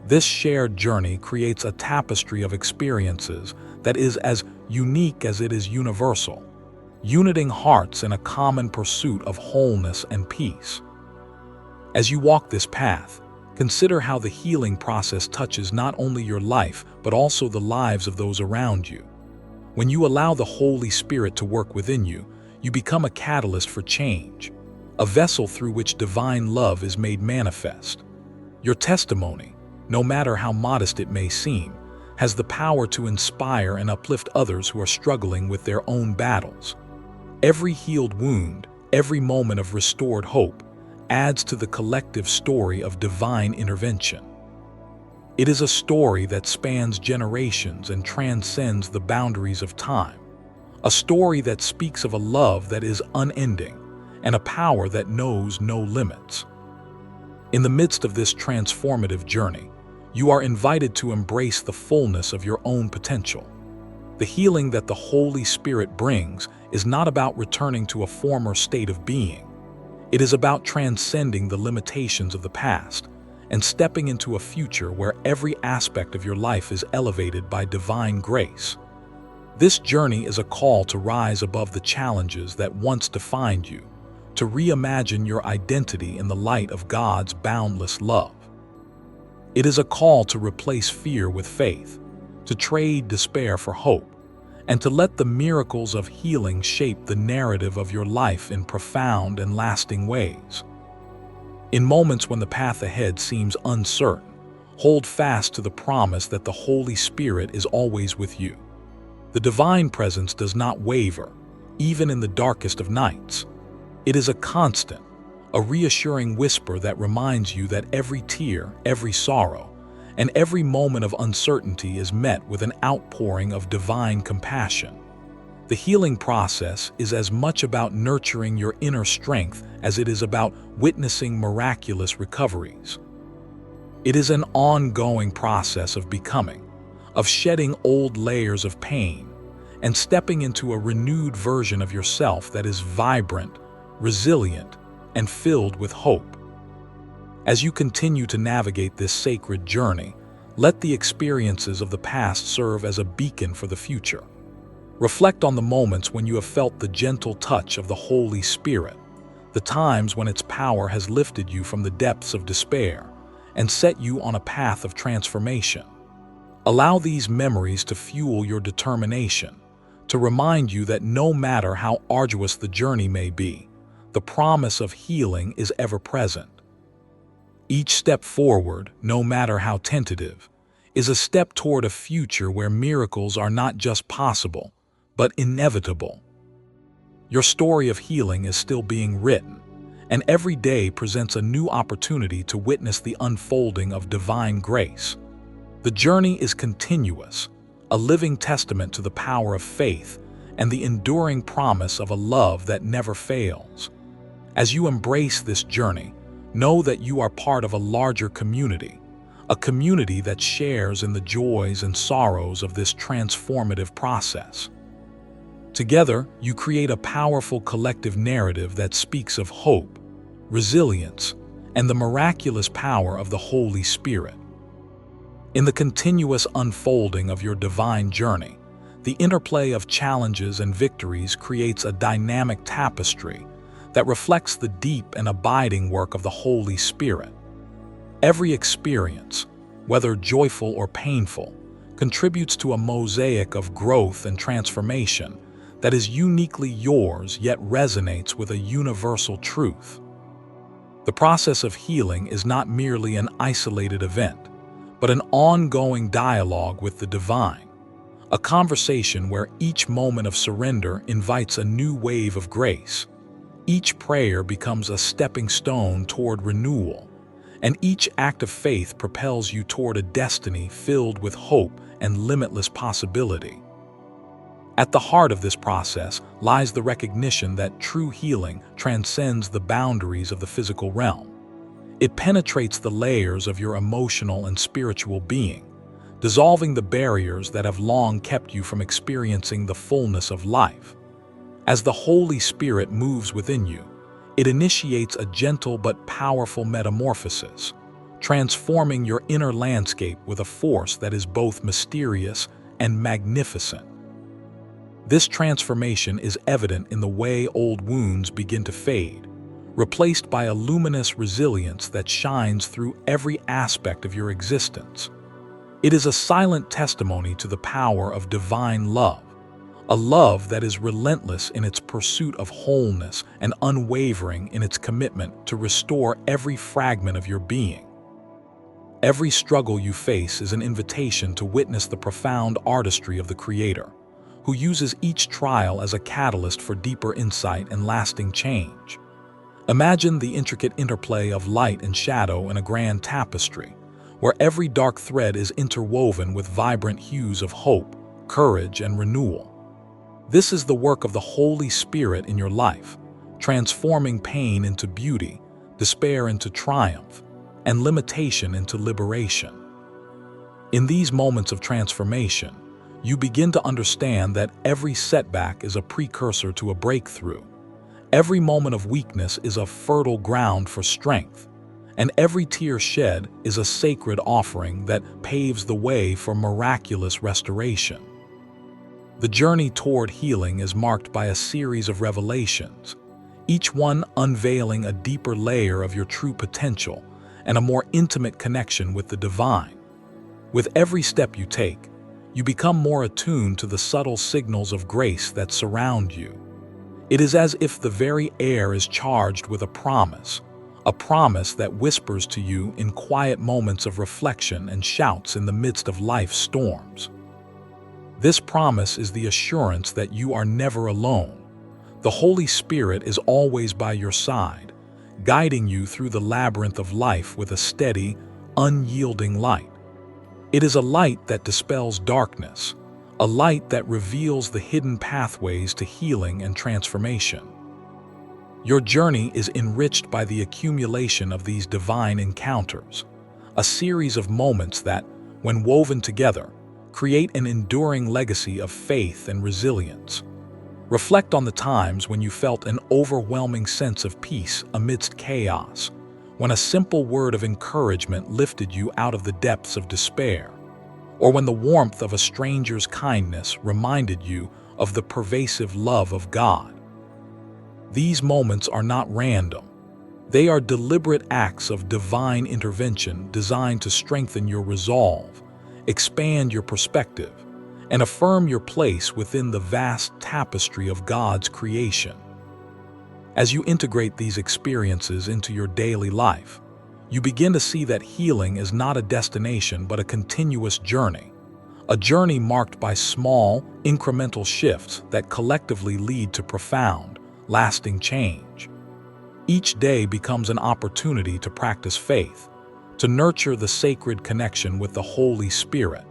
This shared journey creates a tapestry of experiences that is as unique as it is universal, uniting hearts in a common pursuit of wholeness and peace. As you walk this path, consider how the healing process touches not only your life, but also the lives of those around you. When you allow the Holy Spirit to work within you, you become a catalyst for change, a vessel through which divine love is made manifest. Your testimony, no matter how modest it may seem, has the power to inspire and uplift others who are struggling with their own battles. Every healed wound, every moment of restored hope, adds to the collective story of divine intervention. It is a story that spans generations and transcends the boundaries of time, a story that speaks of a love that is unending and a power that knows no limits. In the midst of this transformative journey, you are invited to embrace the fullness of your own potential. The healing that the Holy Spirit brings is not about returning to a former state of being. It is about transcending the limitations of the past and stepping into a future where every aspect of your life is elevated by divine grace. This journey is a call to rise above the challenges that once defined you, to reimagine your identity in the light of God's boundless love. It is a call to replace fear with faith, to trade despair for hope, and to let the miracles of healing shape the narrative of your life in profound and lasting ways. In moments when the path ahead seems uncertain, hold fast to the promise that the Holy Spirit is always with you. The divine presence does not waver, even in the darkest of nights. It is a constant, a reassuring whisper that reminds you that every tear, every sorrow, and every moment of uncertainty is met with an outpouring of divine compassion. The healing process is as much about nurturing your inner strength as it is about witnessing miraculous recoveries. It is an ongoing process of becoming, of shedding old layers of pain, and stepping into a renewed version of yourself that is vibrant, resilient, and filled with hope. As you continue to navigate this sacred journey, let the experiences of the past serve as a beacon for the future. Reflect on the moments when you have felt the gentle touch of the Holy Spirit, the times when its power has lifted you from the depths of despair and set you on a path of transformation. Allow these memories to fuel your determination, to remind you that no matter how arduous the journey may be, the promise of healing is ever present. Each step forward, no matter how tentative, is a step toward a future where miracles are not just possible, but inevitable. Your story of healing is still being written, and every day presents a new opportunity to witness the unfolding of divine grace. The journey is continuous, a living testament to the power of faith and the enduring promise of a love that never fails. As you embrace this journey, know that you are part of a larger community, a community that shares in the joys and sorrows of this transformative process. Together, you create a powerful collective narrative that speaks of hope, resilience, and the miraculous power of the Holy Spirit. In the continuous unfolding of your divine journey, the interplay of challenges and victories creates a dynamic tapestry that reflects the deep and abiding work of the Holy Spirit. Every experience, whether joyful or painful, contributes to a mosaic of growth and transformation that is uniquely yours yet resonates with a universal truth. The process of healing is not merely an isolated event, but an ongoing dialogue with the divine, a conversation where each moment of surrender invites a new wave of grace. Each prayer becomes a stepping stone toward renewal, and each act of faith propels you toward a destiny filled with hope and limitless possibility. At the heart of this process lies the recognition that true healing transcends the boundaries of the physical realm. It penetrates the layers of your emotional and spiritual being, dissolving the barriers that have long kept you from experiencing the fullness of life. As the Holy Spirit moves within you, it initiates a gentle but powerful metamorphosis, transforming your inner landscape with a force that is both mysterious and magnificent. This transformation is evident in the way old wounds begin to fade, replaced by a luminous resilience that shines through every aspect of your existence. It is a silent testimony to the power of divine love, a love that is relentless in its pursuit of wholeness and unwavering in its commitment to restore every fragment of your being. Every struggle you face is an invitation to witness the profound artistry of the Creator, who uses each trial as a catalyst for deeper insight and lasting change. Imagine the intricate interplay of light and shadow in a grand tapestry, where every dark thread is interwoven with vibrant hues of hope, courage, and renewal. This is the work of the Holy Spirit in your life, transforming pain into beauty, despair into triumph, and limitation into liberation. In these moments of transformation, you begin to understand that every setback is a precursor to a breakthrough. Every moment of weakness is a fertile ground for strength, and every tear shed is a sacred offering that paves the way for miraculous restoration. The journey toward healing is marked by a series of revelations, each one unveiling a deeper layer of your true potential and a more intimate connection with the divine. With every step you take, you become more attuned to the subtle signals of grace that surround you. It is as if the very air is charged with a promise that whispers to you in quiet moments of reflection and shouts in the midst of life's storms. This promise is the assurance that you are never alone. The Holy Spirit is always by your side, guiding you through the labyrinth of life with a steady, unyielding light. It is a light that dispels darkness, a light that reveals the hidden pathways to healing and transformation. Your journey is enriched by the accumulation of these divine encounters, a series of moments that, when woven together, create an enduring legacy of faith and resilience. Reflect on the times when you felt an overwhelming sense of peace amidst chaos, when a simple word of encouragement lifted you out of the depths of despair, or when the warmth of a stranger's kindness reminded you of the pervasive love of God. These moments are not random. They are deliberate acts of divine intervention designed to strengthen your resolve, expand your perspective, and affirm your place within the vast tapestry of God's creation. As you integrate these experiences into your daily life, you begin to see that healing is not a destination but a continuous journey, a journey marked by small, incremental shifts that collectively lead to profound, lasting change. Each day becomes an opportunity to practice faith, to nurture the sacred connection with the Holy Spirit,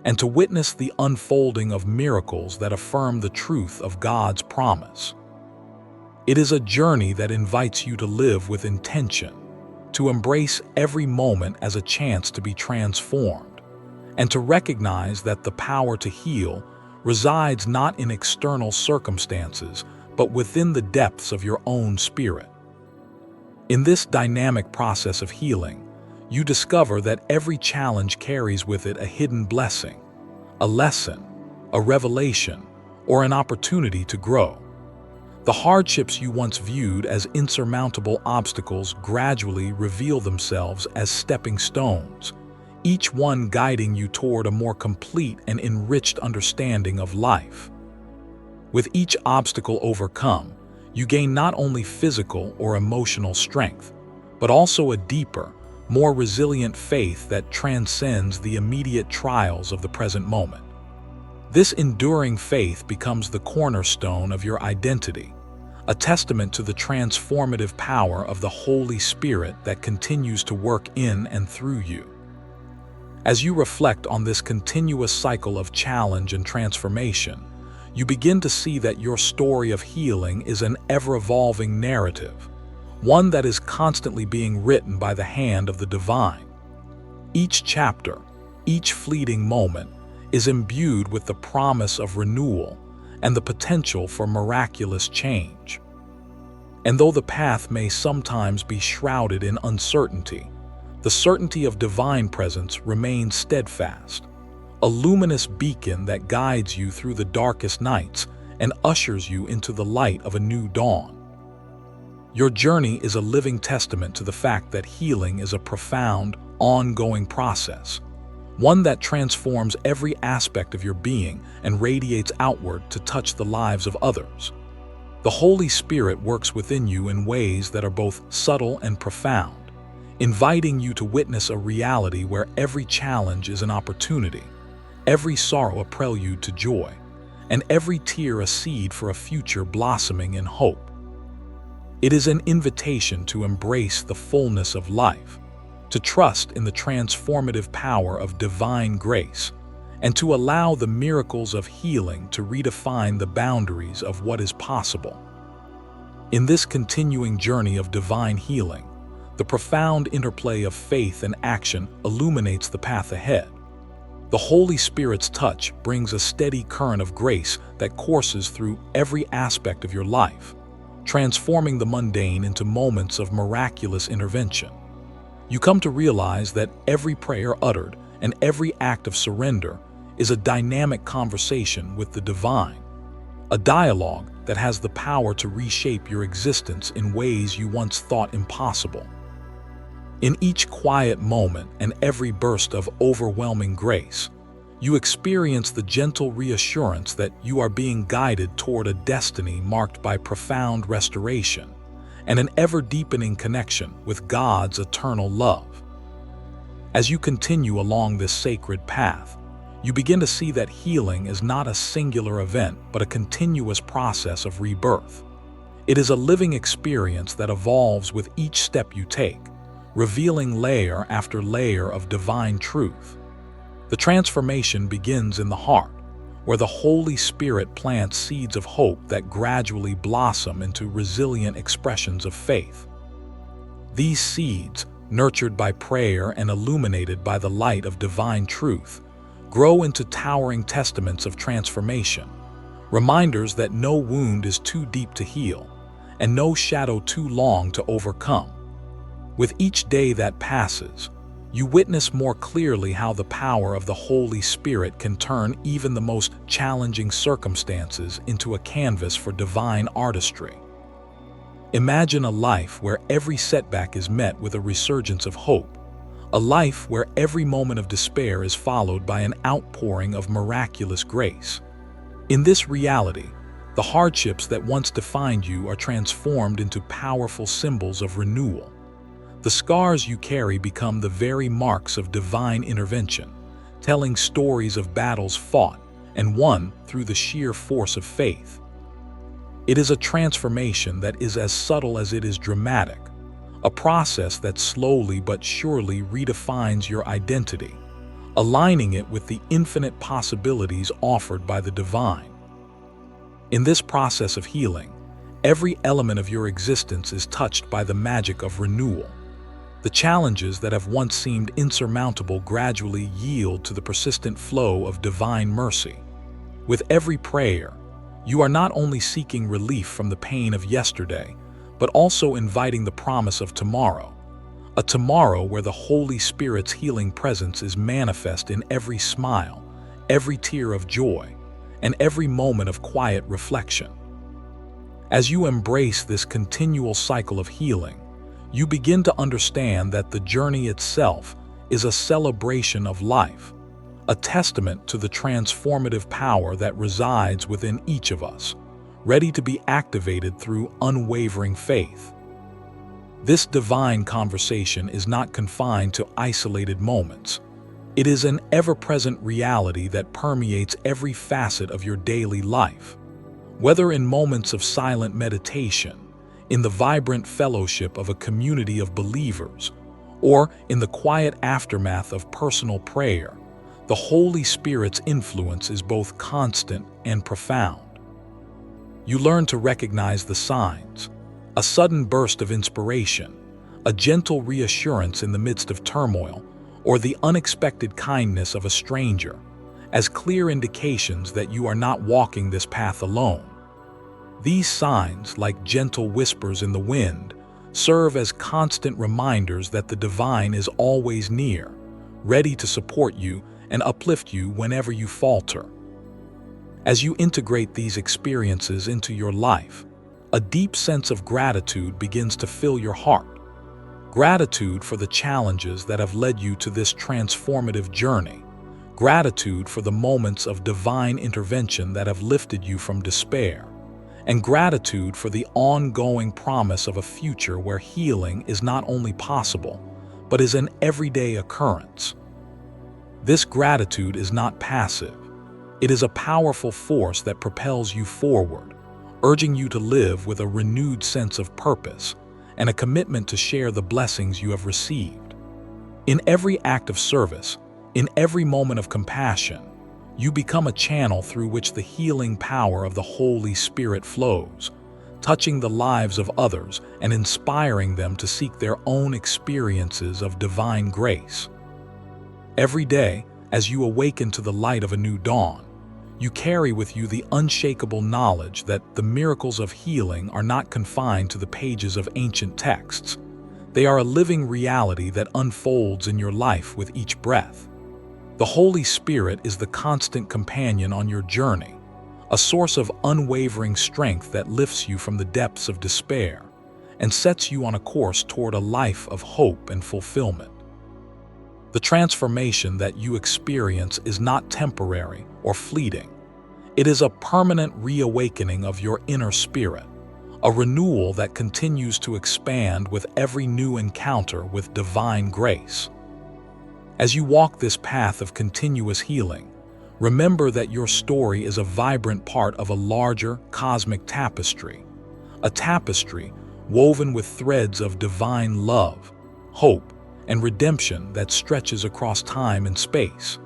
and to witness the unfolding of miracles that affirm the truth of God's promise. It is a journey that invites you to live with intention, to embrace every moment as a chance to be transformed, and to recognize that the power to heal resides not in external circumstances, but within the depths of your own spirit. In this dynamic process of healing, you discover that every challenge carries with it a hidden blessing, a lesson, a revelation, or an opportunity to grow. The hardships you once viewed as insurmountable obstacles gradually reveal themselves as stepping stones, each one guiding you toward a more complete and enriched understanding of life. With each obstacle overcome, you gain not only physical or emotional strength, but also a deeper, more resilient faith that transcends the immediate trials of the present moment. This enduring faith becomes the cornerstone of your identity, a testament to the transformative power of the Holy Spirit that continues to work in and through you. As you reflect on this continuous cycle of challenge and transformation, you begin to see that your story of healing is an ever-evolving narrative, one that is constantly being written by the hand of the divine. Each chapter, each fleeting moment, is imbued with the promise of renewal and the potential for miraculous change. And though the path may sometimes be shrouded in uncertainty, the certainty of divine presence remains steadfast, a luminous beacon that guides you through the darkest nights and ushers you into the light of a new dawn. Your journey is a living testament to the fact that healing is a profound, ongoing process, one that transforms every aspect of your being and radiates outward to touch the lives of others. The Holy Spirit works within you in ways that are both subtle and profound, inviting you to witness a reality where every challenge is an opportunity, every sorrow a prelude to joy, and every tear a seed for a future blossoming in hope. It is an invitation to embrace the fullness of life, to trust in the transformative power of divine grace, and to allow the miracles of healing to redefine the boundaries of what is possible. In this continuing journey of divine healing, the profound interplay of faith and action illuminates the path ahead. The Holy Spirit's touch brings a steady current of grace that courses through every aspect of your life, transforming the mundane into moments of miraculous intervention. You come to realize that every prayer uttered and every act of surrender is a dynamic conversation with the divine, a dialogue that has the power to reshape your existence in ways you once thought impossible. In each quiet moment and every burst of overwhelming grace, you experience the gentle reassurance that you are being guided toward a destiny marked by profound restoration and an ever-deepening connection with God's eternal love. As you continue along this sacred path, you begin to see that healing is not a singular event but a continuous process of rebirth. It is a living experience that evolves with each step you take, revealing layer after layer of divine truth. The transformation begins in the heart, where the Holy Spirit plants seeds of hope that gradually blossom into resilient expressions of faith. These seeds, nurtured by prayer and illuminated by the light of divine truth, grow into towering testaments of transformation, reminders that no wound is too deep to heal, and no shadow too long to overcome. With each day that passes, you witness more clearly how the power of the Holy Spirit can turn even the most challenging circumstances into a canvas for divine artistry. Imagine a life where every setback is met with a resurgence of hope, a life where every moment of despair is followed by an outpouring of miraculous grace. In this reality, the hardships that once defined you are transformed into powerful symbols of renewal. The scars you carry become the very marks of divine intervention, telling stories of battles fought and won through the sheer force of faith. It is a transformation that is as subtle as it is dramatic, a process that slowly but surely redefines your identity, aligning it with the infinite possibilities offered by the divine. In this process of healing, every element of your existence is touched by the magic of renewal. The challenges that have once seemed insurmountable gradually yield to the persistent flow of divine mercy. With every prayer, you are not only seeking relief from the pain of yesterday, but also inviting the promise of tomorrow, a tomorrow where the Holy Spirit's healing presence is manifest in every smile, every tear of joy, and every moment of quiet reflection. As you embrace this continual cycle of healing, you begin to understand that the journey itself is a celebration of life, a testament to the transformative power that resides within each of us, ready to be activated through unwavering faith. This divine conversation is not confined to isolated moments. It is an ever-present reality that permeates every facet of your daily life. Whether in moments of silent meditation, in the vibrant fellowship of a community of believers, or in the quiet aftermath of personal prayer, the Holy Spirit's influence is both constant and profound. You learn to recognize the signs, a sudden burst of inspiration, a gentle reassurance in the midst of turmoil, or the unexpected kindness of a stranger, as clear indications that you are not walking this path alone. These signs, like gentle whispers in the wind, serve as constant reminders that the divine is always near, ready to support you and uplift you whenever you falter. As you integrate these experiences into your life, a deep sense of gratitude begins to fill your heart. Gratitude for the challenges that have led you to this transformative journey. Gratitude for the moments of divine intervention that have lifted you from despair. And gratitude for the ongoing promise of a future where healing is not only possible, but is an everyday occurrence. This gratitude is not passive. It is a powerful force that propels you forward, urging you to live with a renewed sense of purpose and a commitment to share the blessings you have received. In every act of service, in every moment of compassion, you become a channel through which the healing power of the Holy Spirit flows, touching the lives of others and inspiring them to seek their own experiences of divine grace. Every day, as you awaken to the light of a new dawn, you carry with you the unshakable knowledge that the miracles of healing are not confined to the pages of ancient texts. They are a living reality that unfolds in your life with each breath. The Holy Spirit is the constant companion on your journey, a source of unwavering strength that lifts you from the depths of despair and sets you on a course toward a life of hope and fulfillment. The transformation that you experience is not temporary or fleeting. It is a permanent reawakening of your inner spirit, a renewal that continues to expand with every new encounter with divine grace. As you walk this path of continuous healing, remember that your story is a vibrant part of a larger cosmic tapestry, a tapestry woven with threads of divine love, hope, and redemption that stretches across time and space.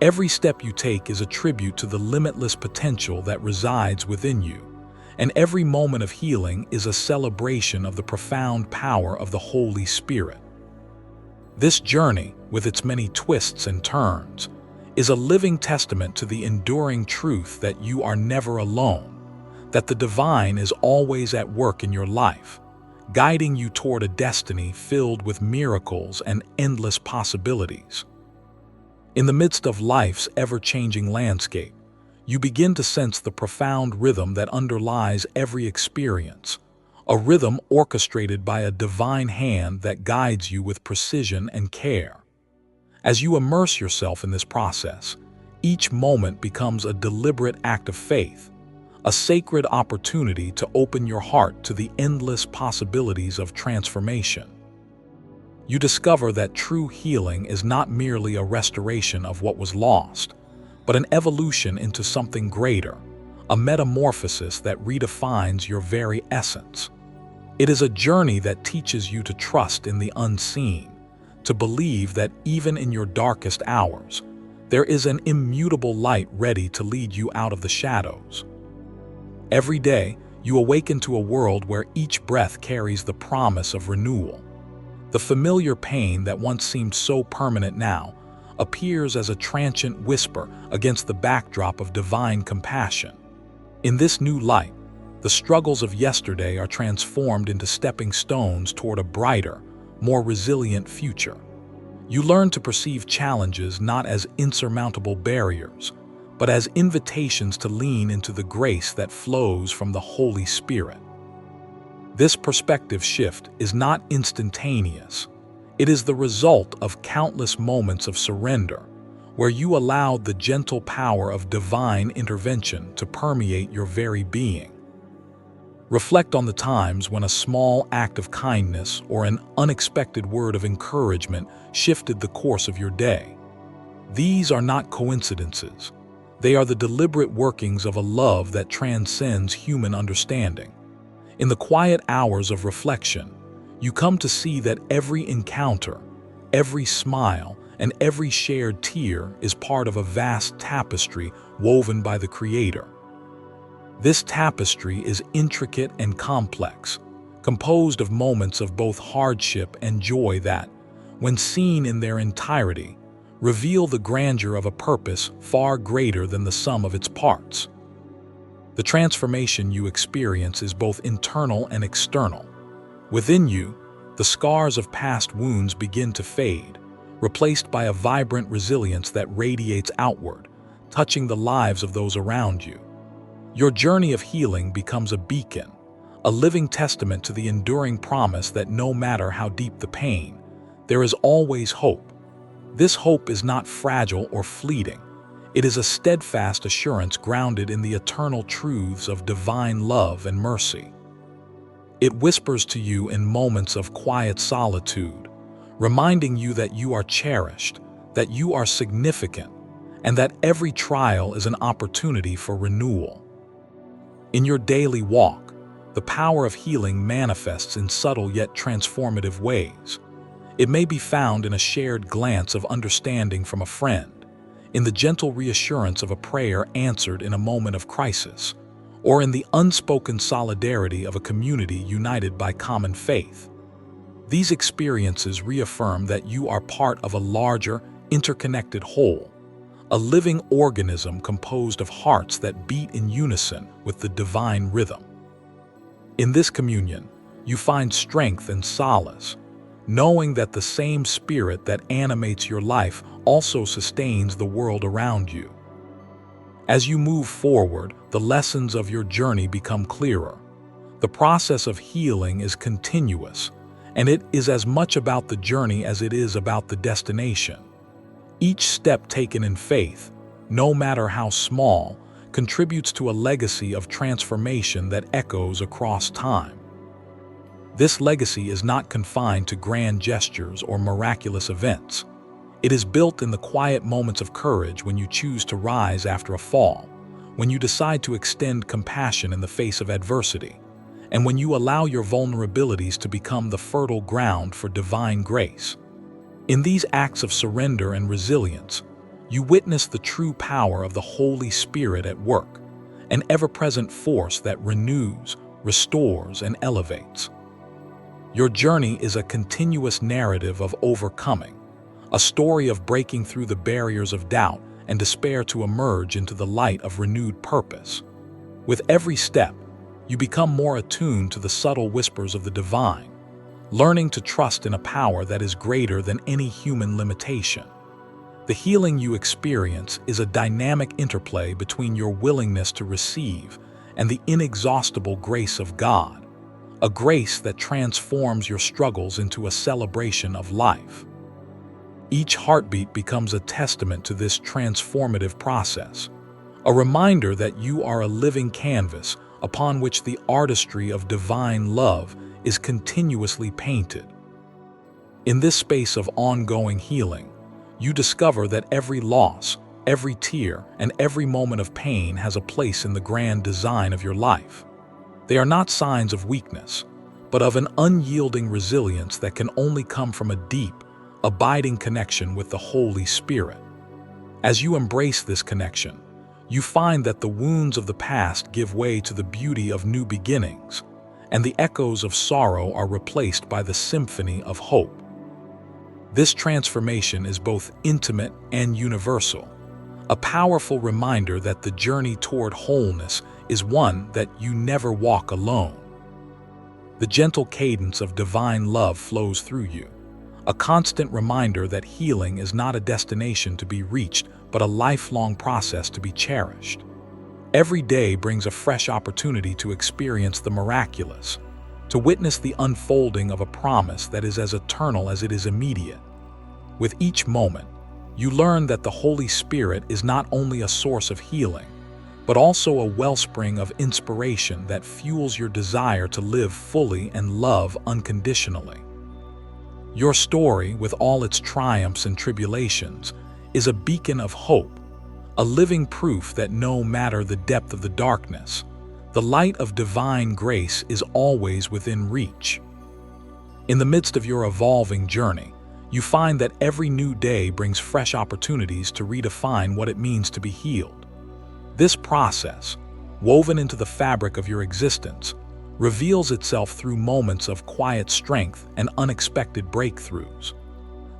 Every step you take is a tribute to the limitless potential that resides within you, and every moment of healing is a celebration of the profound power of the Holy Spirit. This journey, with its many twists and turns, is a living testament to the enduring truth that you are never alone, that the divine is always at work in your life, guiding you toward a destiny filled with miracles and endless possibilities. In the midst of life's ever-changing landscape, you begin to sense the profound rhythm that underlies every experience, a rhythm orchestrated by a divine hand that guides you with precision and care. As you immerse yourself in this process, each moment becomes a deliberate act of faith, a sacred opportunity to open your heart to the endless possibilities of transformation. You discover that true healing is not merely a restoration of what was lost, but an evolution into something greater, a metamorphosis that redefines your very essence. It is a journey that teaches you to trust in the unseen, to believe that even in your darkest hours, there is an immutable light ready to lead you out of the shadows. Every day, you awaken to a world where each breath carries the promise of renewal. The familiar pain that once seemed so permanent now appears as a transient whisper against the backdrop of divine compassion. In this new light, the struggles of yesterday are transformed into stepping stones toward a brighter, more resilient future. You learn to perceive challenges not as insurmountable barriers, but as invitations to lean into the grace that flows from the Holy Spirit. This perspective shift is not instantaneous. It is the result of countless moments of surrender, where you allowed the gentle power of divine intervention to permeate your very being. Reflect on the times when a small act of kindness or an unexpected word of encouragement shifted the course of your day. These are not coincidences. They are the deliberate workings of a love that transcends human understanding. In the quiet hours of reflection, you come to see that every encounter, every smile, and every shared tear is part of a vast tapestry woven by the Creator. This tapestry is intricate and complex, composed of moments of both hardship and joy that, when seen in their entirety, reveal the grandeur of a purpose far greater than the sum of its parts. The transformation you experience is both internal and external. Within you, the scars of past wounds begin to fade, replaced by a vibrant resilience that radiates outward, touching the lives of those around you. Your journey of healing becomes a beacon, a living testament to the enduring promise that no matter how deep the pain, there is always hope. This hope is not fragile or fleeting. It is a steadfast assurance grounded in the eternal truths of divine love and mercy. It whispers to you in moments of quiet solitude, reminding you that you are cherished, that you are significant, and that every trial is an opportunity for renewal. In your daily walk, the power of healing manifests in subtle yet transformative ways. It may be found in a shared glance of understanding from a friend, in the gentle reassurance of a prayer answered in a moment of crisis, or in the unspoken solidarity of a community united by common faith. These experiences reaffirm that you are part of a larger, interconnected whole, a living organism composed of hearts that beat in unison with the divine rhythm. In this communion, you find strength and solace, knowing that the same spirit that animates your life also sustains the world around you. As you move forward, the lessons of your journey become clearer. The process of healing is continuous, and it is as much about the journey as it is about the destination. Each step taken in faith, no matter how small, contributes to a legacy of transformation that echoes across time. This legacy is not confined to grand gestures or miraculous events. It is built in the quiet moments of courage when you choose to rise after a fall, when you decide to extend compassion in the face of adversity, and when you allow your vulnerabilities to become the fertile ground for divine grace. In these acts of surrender and resilience, you witness the true power of the Holy Spirit at work, an ever-present force that renews, restores, and elevates. Your journey is a continuous narrative of overcoming, a story of breaking through the barriers of doubt and despair to emerge into the light of renewed purpose. With every step, you become more attuned to the subtle whispers of the divine, learning to trust in a power that is greater than any human limitation. The healing you experience is a dynamic interplay between your willingness to receive and the inexhaustible grace of God, a grace that transforms your struggles into a celebration of life. Each heartbeat becomes a testament to this transformative process, a reminder that you are a living canvas upon which the artistry of divine love is continuously painted. In this space of ongoing healing, you discover that every loss, every tear, and every moment of pain has a place in the grand design of your life. They are not signs of weakness, but of an unyielding resilience that can only come from a deep, abiding connection with the Holy Spirit. As you embrace this connection, you find that the wounds of the past give way to the beauty of new beginnings, and the echoes of sorrow are replaced by the symphony of hope. This transformation is both intimate and universal, a powerful reminder that the journey toward wholeness is one that you never walk alone. The gentle cadence of divine love flows through you, a constant reminder that healing is not a destination to be reached, but a lifelong process to be cherished. Every day brings a fresh opportunity to experience the miraculous, to witness the unfolding of a promise that is as eternal as it is immediate. With each moment, you learn that the Holy Spirit is not only a source of healing, but also a wellspring of inspiration that fuels your desire to live fully and love unconditionally. Your story, with all its triumphs and tribulations, is a beacon of hope, a living proof that no matter the depth of the darkness, the light of divine grace is always within reach. In the midst of your evolving journey, you find that every new day brings fresh opportunities to redefine what it means to be healed. This process, woven into the fabric of your existence, reveals itself through moments of quiet strength and unexpected breakthroughs.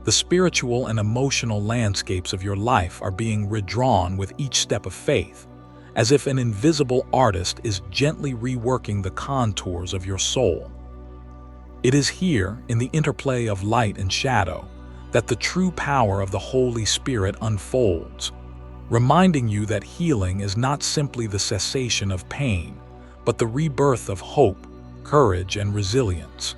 The spiritual and emotional landscapes of your life are being redrawn with each step of faith, as if an invisible artist is gently reworking the contours of your soul. It is here, in the interplay of light and shadow, that the true power of the Holy Spirit unfolds, reminding you that healing is not simply the cessation of pain, but the rebirth of hope, courage, and resilience.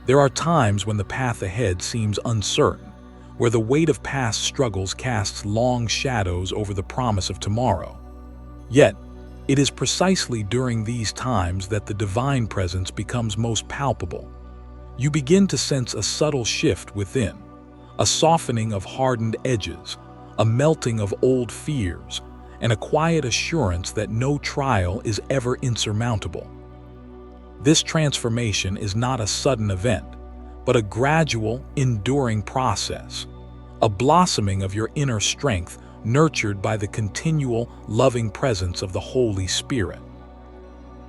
There are times when the path ahead seems uncertain, where the weight of past struggles casts long shadows over the promise of tomorrow. Yet, it is precisely during these times that the divine presence becomes most palpable. You begin to sense a subtle shift within, a softening of hardened edges, a melting of old fears, and a quiet assurance that no trial is ever insurmountable. This transformation is not a sudden event, but a gradual, enduring process, a blossoming of your inner strength nurtured by the continual, loving presence of the Holy Spirit.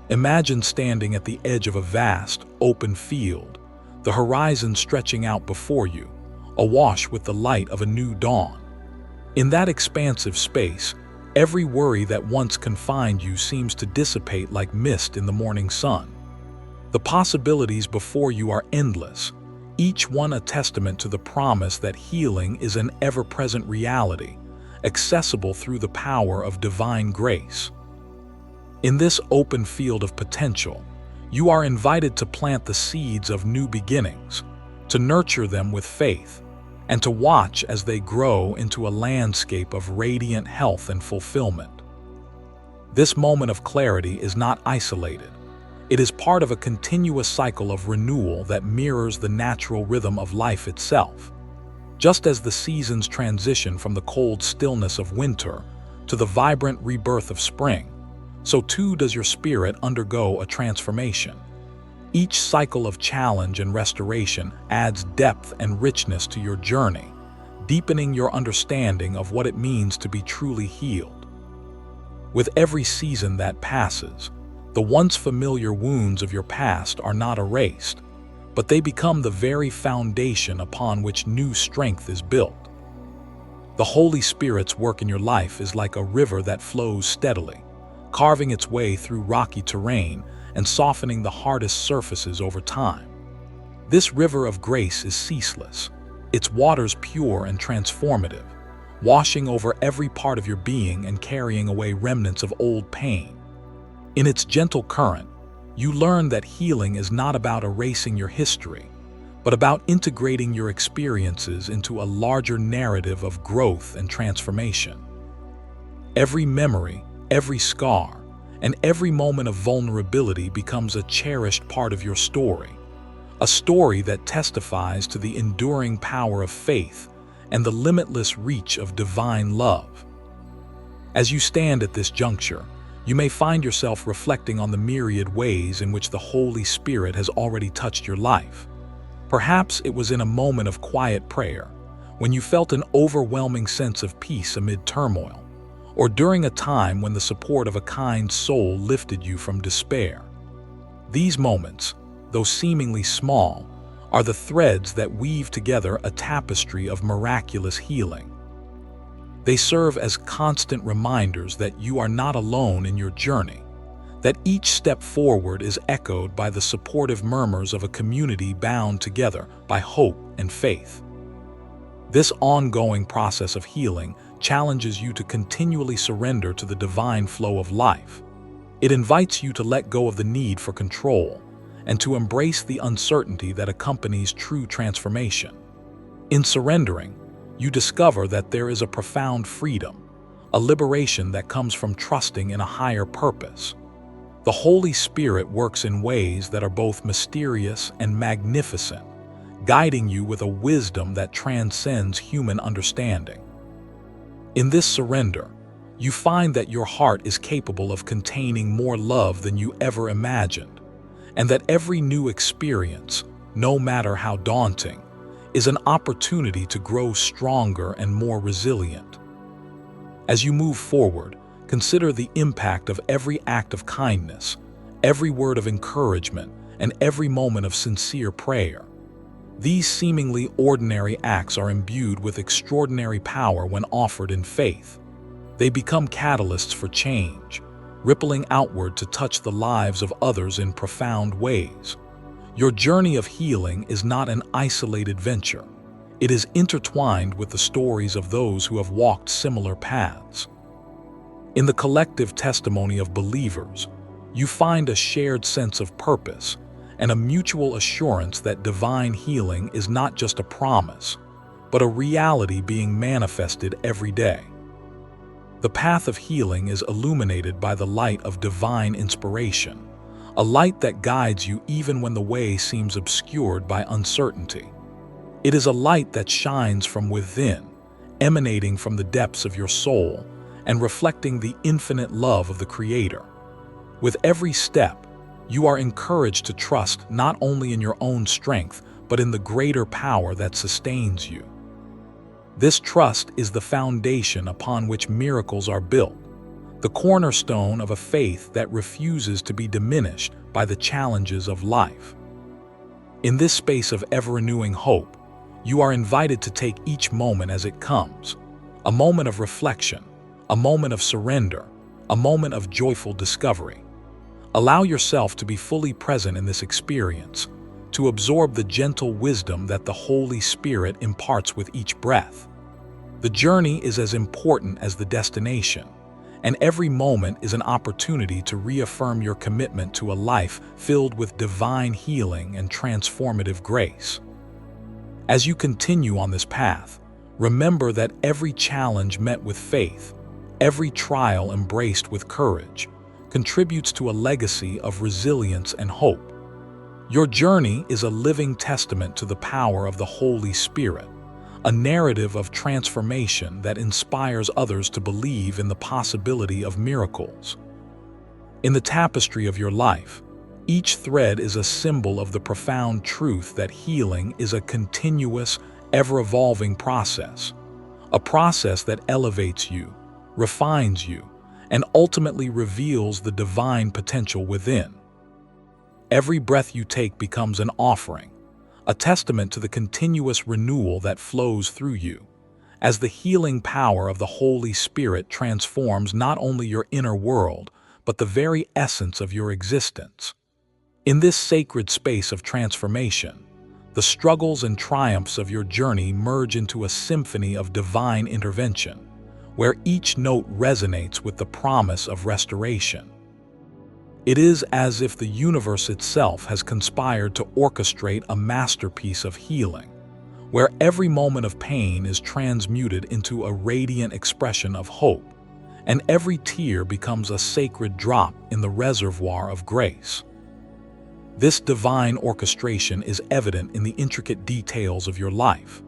Imagine standing at the edge of a vast, open field, the horizon stretching out before you, awash with the light of a new dawn. In that expansive space, every worry that once confined you seems to dissipate like mist in the morning sun. The possibilities before you are endless, each one a testament to the promise that healing is an ever-present reality, accessible through the power of divine grace. In this open field of potential, you are invited to plant the seeds of new beginnings, to nurture them with faith, and to watch as they grow into a landscape of radiant health and fulfillment. This moment of clarity is not isolated. It is part of a continuous cycle of renewal that mirrors the natural rhythm of life itself. Just as the seasons transition from the cold stillness of winter to the vibrant rebirth of spring, so too does your spirit undergo a transformation. Each cycle of challenge and restoration adds depth and richness to your journey, deepening your understanding of what it means to be truly healed. With every season that passes, the once familiar wounds of your past are not erased, but they become the very foundation upon which new strength is built. The Holy Spirit's work in your life is like a river that flows steadily, carving its way through rocky terrain and softening the hardest surfaces over time. This river of grace is ceaseless, its waters pure and transformative, washing over every part of your being and carrying away remnants of old pain. In its gentle current, you learn that healing is not about erasing your history, but about integrating your experiences into a larger narrative of growth and transformation. Every memory, every scar, and every moment of vulnerability becomes a cherished part of your story, a story that testifies to the enduring power of faith and the limitless reach of divine love. As you stand at this juncture, you may find yourself reflecting on the myriad ways in which the Holy Spirit has already touched your life. Perhaps it was in a moment of quiet prayer, when you felt an overwhelming sense of peace amid turmoil, or during a time when the support of a kind soul lifted you from despair. These moments, though seemingly small, are the threads that weave together a tapestry of miraculous healing. They serve as constant reminders that you are not alone in your journey, that each step forward is echoed by the supportive murmurs of a community bound together by hope and faith. This ongoing process of healing challenges you to continually surrender to the divine flow of life. It invites you to let go of the need for control and to embrace the uncertainty that accompanies true transformation. In surrendering, you discover that there is a profound freedom, a liberation that comes from trusting in a higher purpose. The Holy Spirit works in ways that are both mysterious and magnificent, guiding you with a wisdom that transcends human understanding. In this surrender, you find that your heart is capable of containing more love than you ever imagined, and that every new experience, no matter how daunting, is an opportunity to grow stronger and more resilient. As you move forward, consider the impact of every act of kindness, every word of encouragement, and every moment of sincere prayer. These seemingly ordinary acts are imbued with extraordinary power when offered in faith. They become catalysts for change, rippling outward to touch the lives of others in profound ways. Your journey of healing is not an isolated venture. It is intertwined with the stories of those who have walked similar paths. In the collective testimony of believers, you find a shared sense of purpose and a mutual assurance that divine healing is not just a promise, but a reality being manifested every day. The path of healing is illuminated by the light of divine inspiration, a light that guides you even when the way seems obscured by uncertainty. It is a light that shines from within, emanating from the depths of your soul and reflecting the infinite love of the Creator. With every step, you are encouraged to trust not only in your own strength, but in the greater power that sustains you. This trust is the foundation upon which miracles are built, the cornerstone of a faith that refuses to be diminished by the challenges of life. In this space of ever-renewing hope, you are invited to take each moment as it comes, a moment of reflection, a moment of surrender, a moment of joyful discovery. Allow yourself to be fully present in this experience, to absorb the gentle wisdom that the Holy Spirit imparts with each breath. The journey is as important as the destination, and every moment is an opportunity to reaffirm your commitment to a life filled with divine healing and transformative grace. As you continue on this path, remember that every challenge met with faith, every trial embraced with courage, contributes to a legacy of resilience and hope. Your journey is a living testament to the power of the Holy Spirit, a narrative of transformation that inspires others to believe in the possibility of miracles. In the tapestry of your life, each thread is a symbol of the profound truth that healing is a continuous, ever-evolving process. A process that elevates you, refines you, and ultimately reveals the divine potential within. Every breath you take becomes an offering, a testament to the continuous renewal that flows through you, as the healing power of the Holy Spirit transforms not only your inner world, but the very essence of your existence. In this sacred space of transformation, the struggles and triumphs of your journey merge into a symphony of divine intervention, where each note resonates with the promise of restoration. It is as if the universe itself has conspired to orchestrate a masterpiece of healing, where every moment of pain is transmuted into a radiant expression of hope, and every tear becomes a sacred drop in the reservoir of grace. This divine orchestration is evident in the intricate details of your life.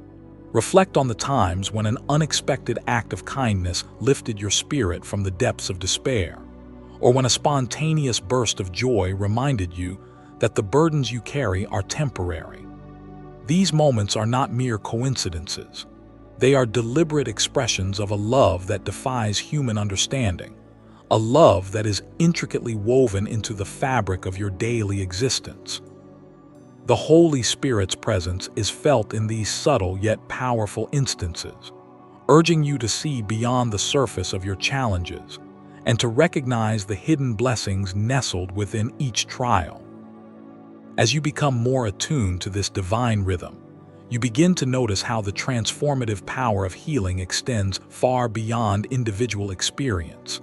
Reflect on the times when an unexpected act of kindness lifted your spirit from the depths of despair, or when a spontaneous burst of joy reminded you that the burdens you carry are temporary. These moments are not mere coincidences. They are deliberate expressions of a love that defies human understanding, a love that is intricately woven into the fabric of your daily existence. The Holy Spirit's presence is felt in these subtle yet powerful instances, urging you to see beyond the surface of your challenges and to recognize the hidden blessings nestled within each trial. As you become more attuned to this divine rhythm, you begin to notice how the transformative power of healing extends far beyond individual experience.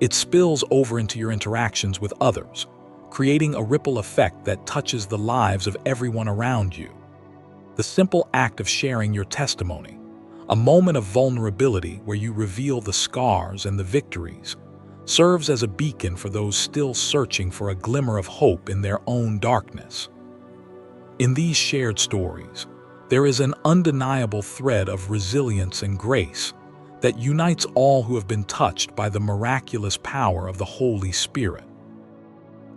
It spills over into your interactions with others, creating a ripple effect that touches the lives of everyone around you. The simple act of sharing your testimony, a moment of vulnerability where you reveal the scars and the victories, serves as a beacon for those still searching for a glimmer of hope in their own darkness. In these shared stories, there is an undeniable thread of resilience and grace that unites all who have been touched by the miraculous power of the Holy Spirit.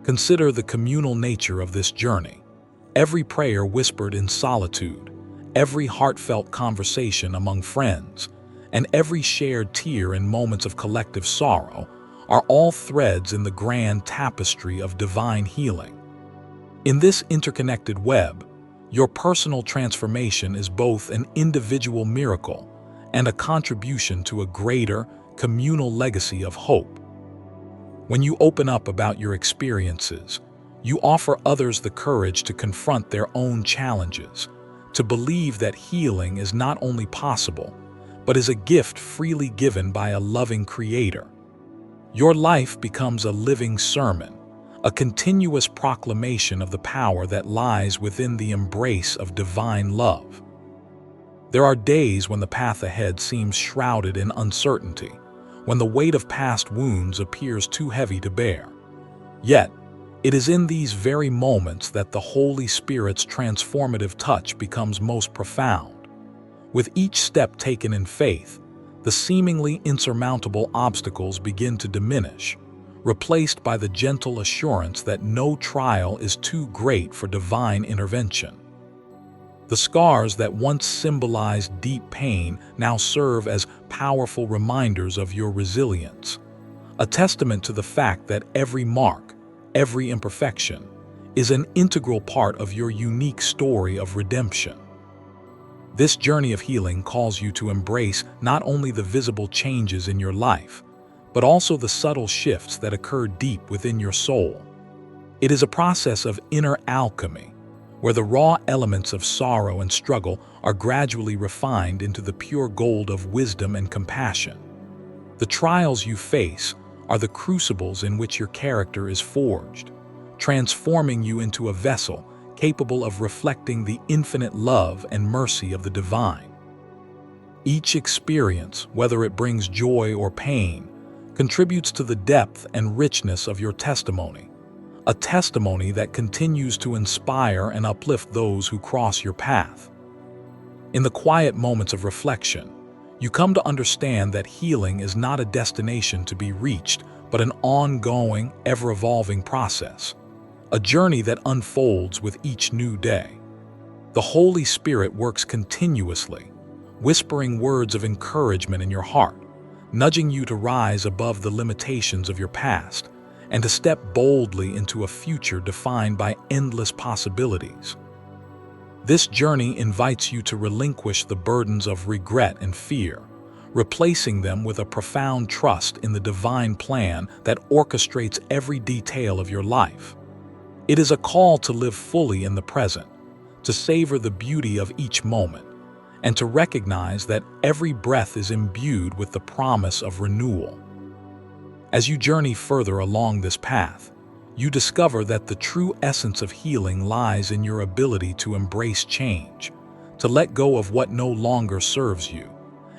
Consider the communal nature of this journey. Every prayer whispered in solitude, every heartfelt conversation among friends, and every shared tear in moments of collective sorrow are all threads in the grand tapestry of divine healing. In this interconnected web, your personal transformation is both an individual miracle and a contribution to a greater, communal legacy of hope. When you open up about your experiences, you offer others the courage to confront their own challenges, to believe that healing is not only possible, but is a gift freely given by a loving Creator. Your life becomes a living sermon, a continuous proclamation of the power that lies within the embrace of divine love. There are days when the path ahead seems shrouded in uncertainty, when the weight of past wounds appears too heavy to bear. Yet, it is in these very moments that the Holy Spirit's transformative touch becomes most profound. With each step taken in faith, the seemingly insurmountable obstacles begin to diminish, replaced by the gentle assurance that no trial is too great for divine intervention. The scars that once symbolized deep pain now serve as powerful reminders of your resilience, a testament to the fact that every mark, every imperfection, is an integral part of your unique story of redemption. This journey of healing calls you to embrace not only the visible changes in your life, but also the subtle shifts that occur deep within your soul. It is a process of inner alchemy, where the raw elements of sorrow and struggle are gradually refined into the pure gold of wisdom and compassion. The trials you face are the crucibles in which your character is forged, transforming you into a vessel capable of reflecting the infinite love and mercy of the divine. Each experience, whether it brings joy or pain, contributes to the depth and richness of your testimony, a testimony that continues to inspire and uplift those who cross your path. In the quiet moments of reflection, you come to understand that healing is not a destination to be reached, but an ongoing, ever-evolving process, a journey that unfolds with each new day. The Holy Spirit works continuously, whispering words of encouragement in your heart, nudging you to rise above the limitations of your past and to step boldly into a future defined by endless possibilities. This journey invites you to relinquish the burdens of regret and fear, replacing them with a profound trust in the divine plan that orchestrates every detail of your life. It is a call to live fully in the present, to savor the beauty of each moment, and to recognize that every breath is imbued with the promise of renewal. As you journey further along this path, you discover that the true essence of healing lies in your ability to embrace change, to let go of what no longer serves you,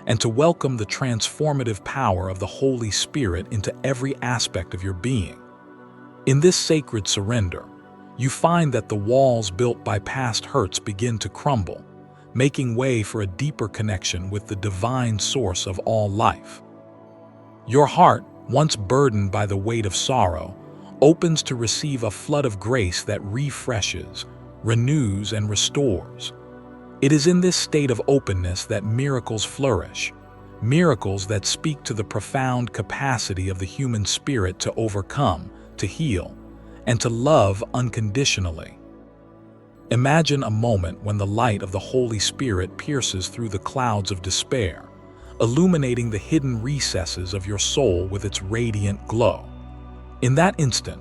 and to welcome the transformative power of the Holy Spirit into every aspect of your being. In this sacred surrender, you find that the walls built by past hurts begin to crumble, making way for a deeper connection with the divine source of all life. Your heart, once burdened by the weight of sorrow, opens to receive a flood of grace that refreshes, renews, and restores. It is in this state of openness that miracles flourish, miracles that speak to the profound capacity of the human spirit to overcome, to heal, and to love unconditionally. Imagine a moment when the light of the Holy Spirit pierces through the clouds of despair, illuminating the hidden recesses of your soul with its radiant glow. In that instant,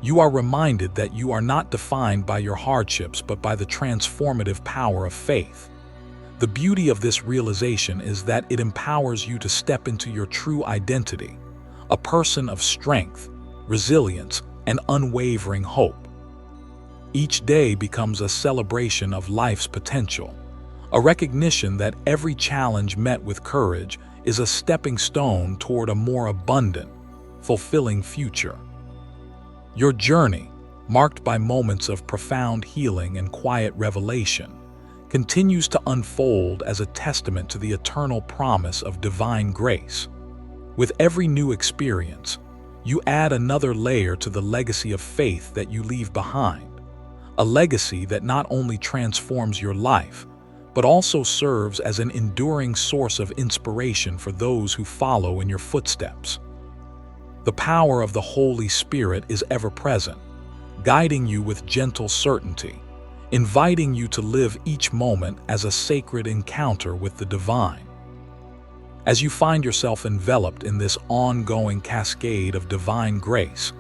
you are reminded that you are not defined by your hardships but by the transformative power of faith. The beauty of this realization is that it empowers you to step into your true identity, a person of strength, resilience, and unwavering hope. Each day becomes a celebration of life's potential, a recognition that every challenge met with courage is a stepping stone toward a more abundant, fulfilling future. Your journey, marked by moments of profound healing and quiet revelation, continues to unfold as a testament to the eternal promise of divine grace. With every new experience, you add another layer to the legacy of faith that you leave behind, a legacy that not only transforms your life, but also serves as an enduring source of inspiration for those who follow in your footsteps. The power of the Holy Spirit is ever present, guiding you with gentle certainty, inviting you to live each moment as a sacred encounter with the divine. As you find yourself enveloped in this ongoing cascade of divine grace,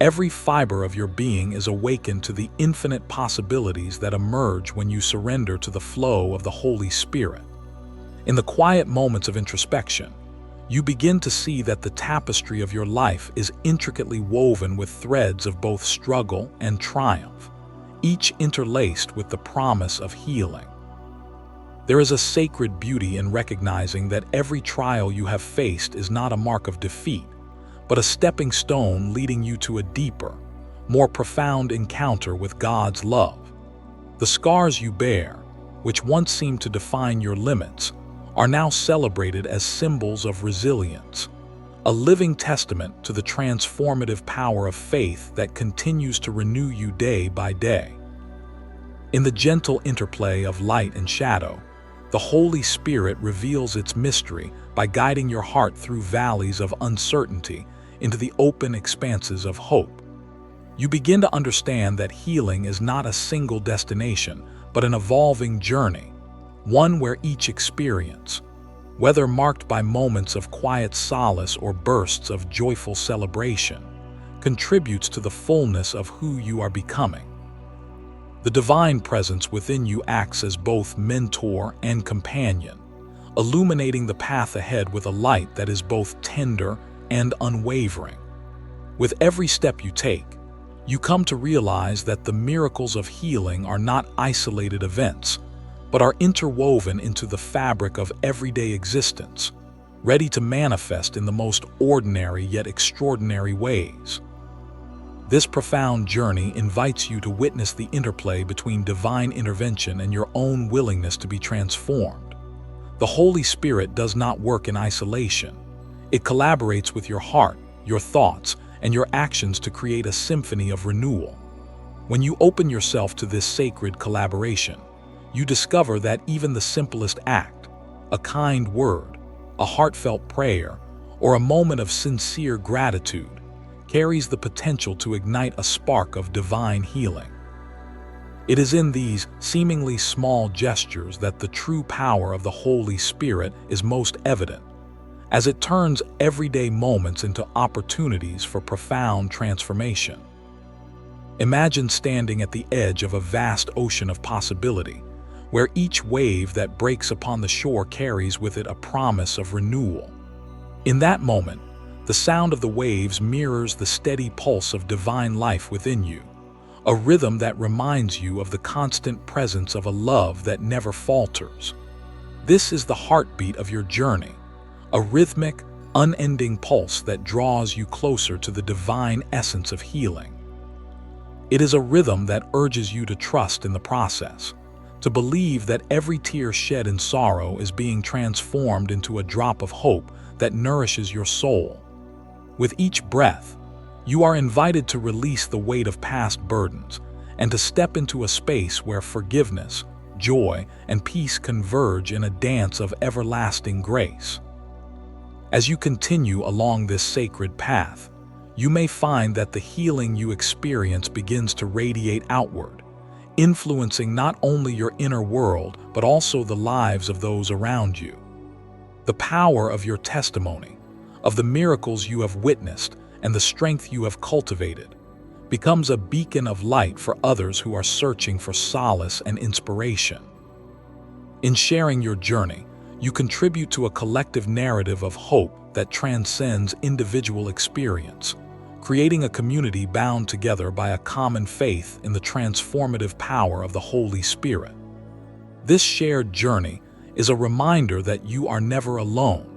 every fiber of your being is awakened to the infinite possibilities that emerge when you surrender to the flow of the Holy Spirit. In the quiet moments of introspection, you begin to see that the tapestry of your life is intricately woven with threads of both struggle and triumph, each interlaced with the promise of healing. There is a sacred beauty in recognizing that every trial you have faced is not a mark of defeat, but a stepping stone leading you to a deeper, more profound encounter with God's love. The scars you bear, which once seemed to define your limits, are now celebrated as symbols of resilience, a living testament to the transformative power of faith that continues to renew you day by day. In the gentle interplay of light and shadow, the Holy Spirit reveals its mystery by guiding your heart through valleys of uncertainty into the open expanses of hope. You begin to understand that healing is not a single destination, but an evolving journey, one where each experience, whether marked by moments of quiet solace or bursts of joyful celebration, contributes to the fullness of who you are becoming. The divine presence within you acts as both mentor and companion, illuminating the path ahead with a light that is both tender and unwavering. With every step you take, you come to realize that the miracles of healing are not isolated events, but are interwoven into the fabric of everyday existence, ready to manifest in the most ordinary yet extraordinary ways. This profound journey invites you to witness the interplay between divine intervention and your own willingness to be transformed. The Holy Spirit does not work in isolation. It collaborates with your heart, your thoughts, and your actions to create a symphony of renewal. When you open yourself to this sacred collaboration, you discover that even the simplest act, a kind word, a heartfelt prayer, or a moment of sincere gratitude, carries the potential to ignite a spark of divine healing. It is in these seemingly small gestures that the true power of the Holy Spirit is most evident, as it turns everyday moments into opportunities for profound transformation. Imagine standing at the edge of a vast ocean of possibility, where each wave that breaks upon the shore carries with it a promise of renewal. In that moment, the sound of the waves mirrors the steady pulse of divine life within you, a rhythm that reminds you of the constant presence of a love that never falters. This is the heartbeat of your journey, a rhythmic, unending pulse that draws you closer to the divine essence of healing. It is a rhythm that urges you to trust in the process, to believe that every tear shed in sorrow is being transformed into a drop of hope that nourishes your soul. With each breath, you are invited to release the weight of past burdens and to step into a space where forgiveness, joy, and peace converge in a dance of everlasting grace. As you continue along this sacred path, you may find that the healing you experience begins to radiate outward, influencing not only your inner world but also the lives of those around you. The power of your testimony, of the miracles you have witnessed and the strength you have cultivated, becomes a beacon of light for others who are searching for solace and inspiration. In sharing your journey, you contribute to a collective narrative of hope that transcends individual experience, creating a community bound together by a common faith in the transformative power of the Holy Spirit. This shared journey is a reminder that you are never alone.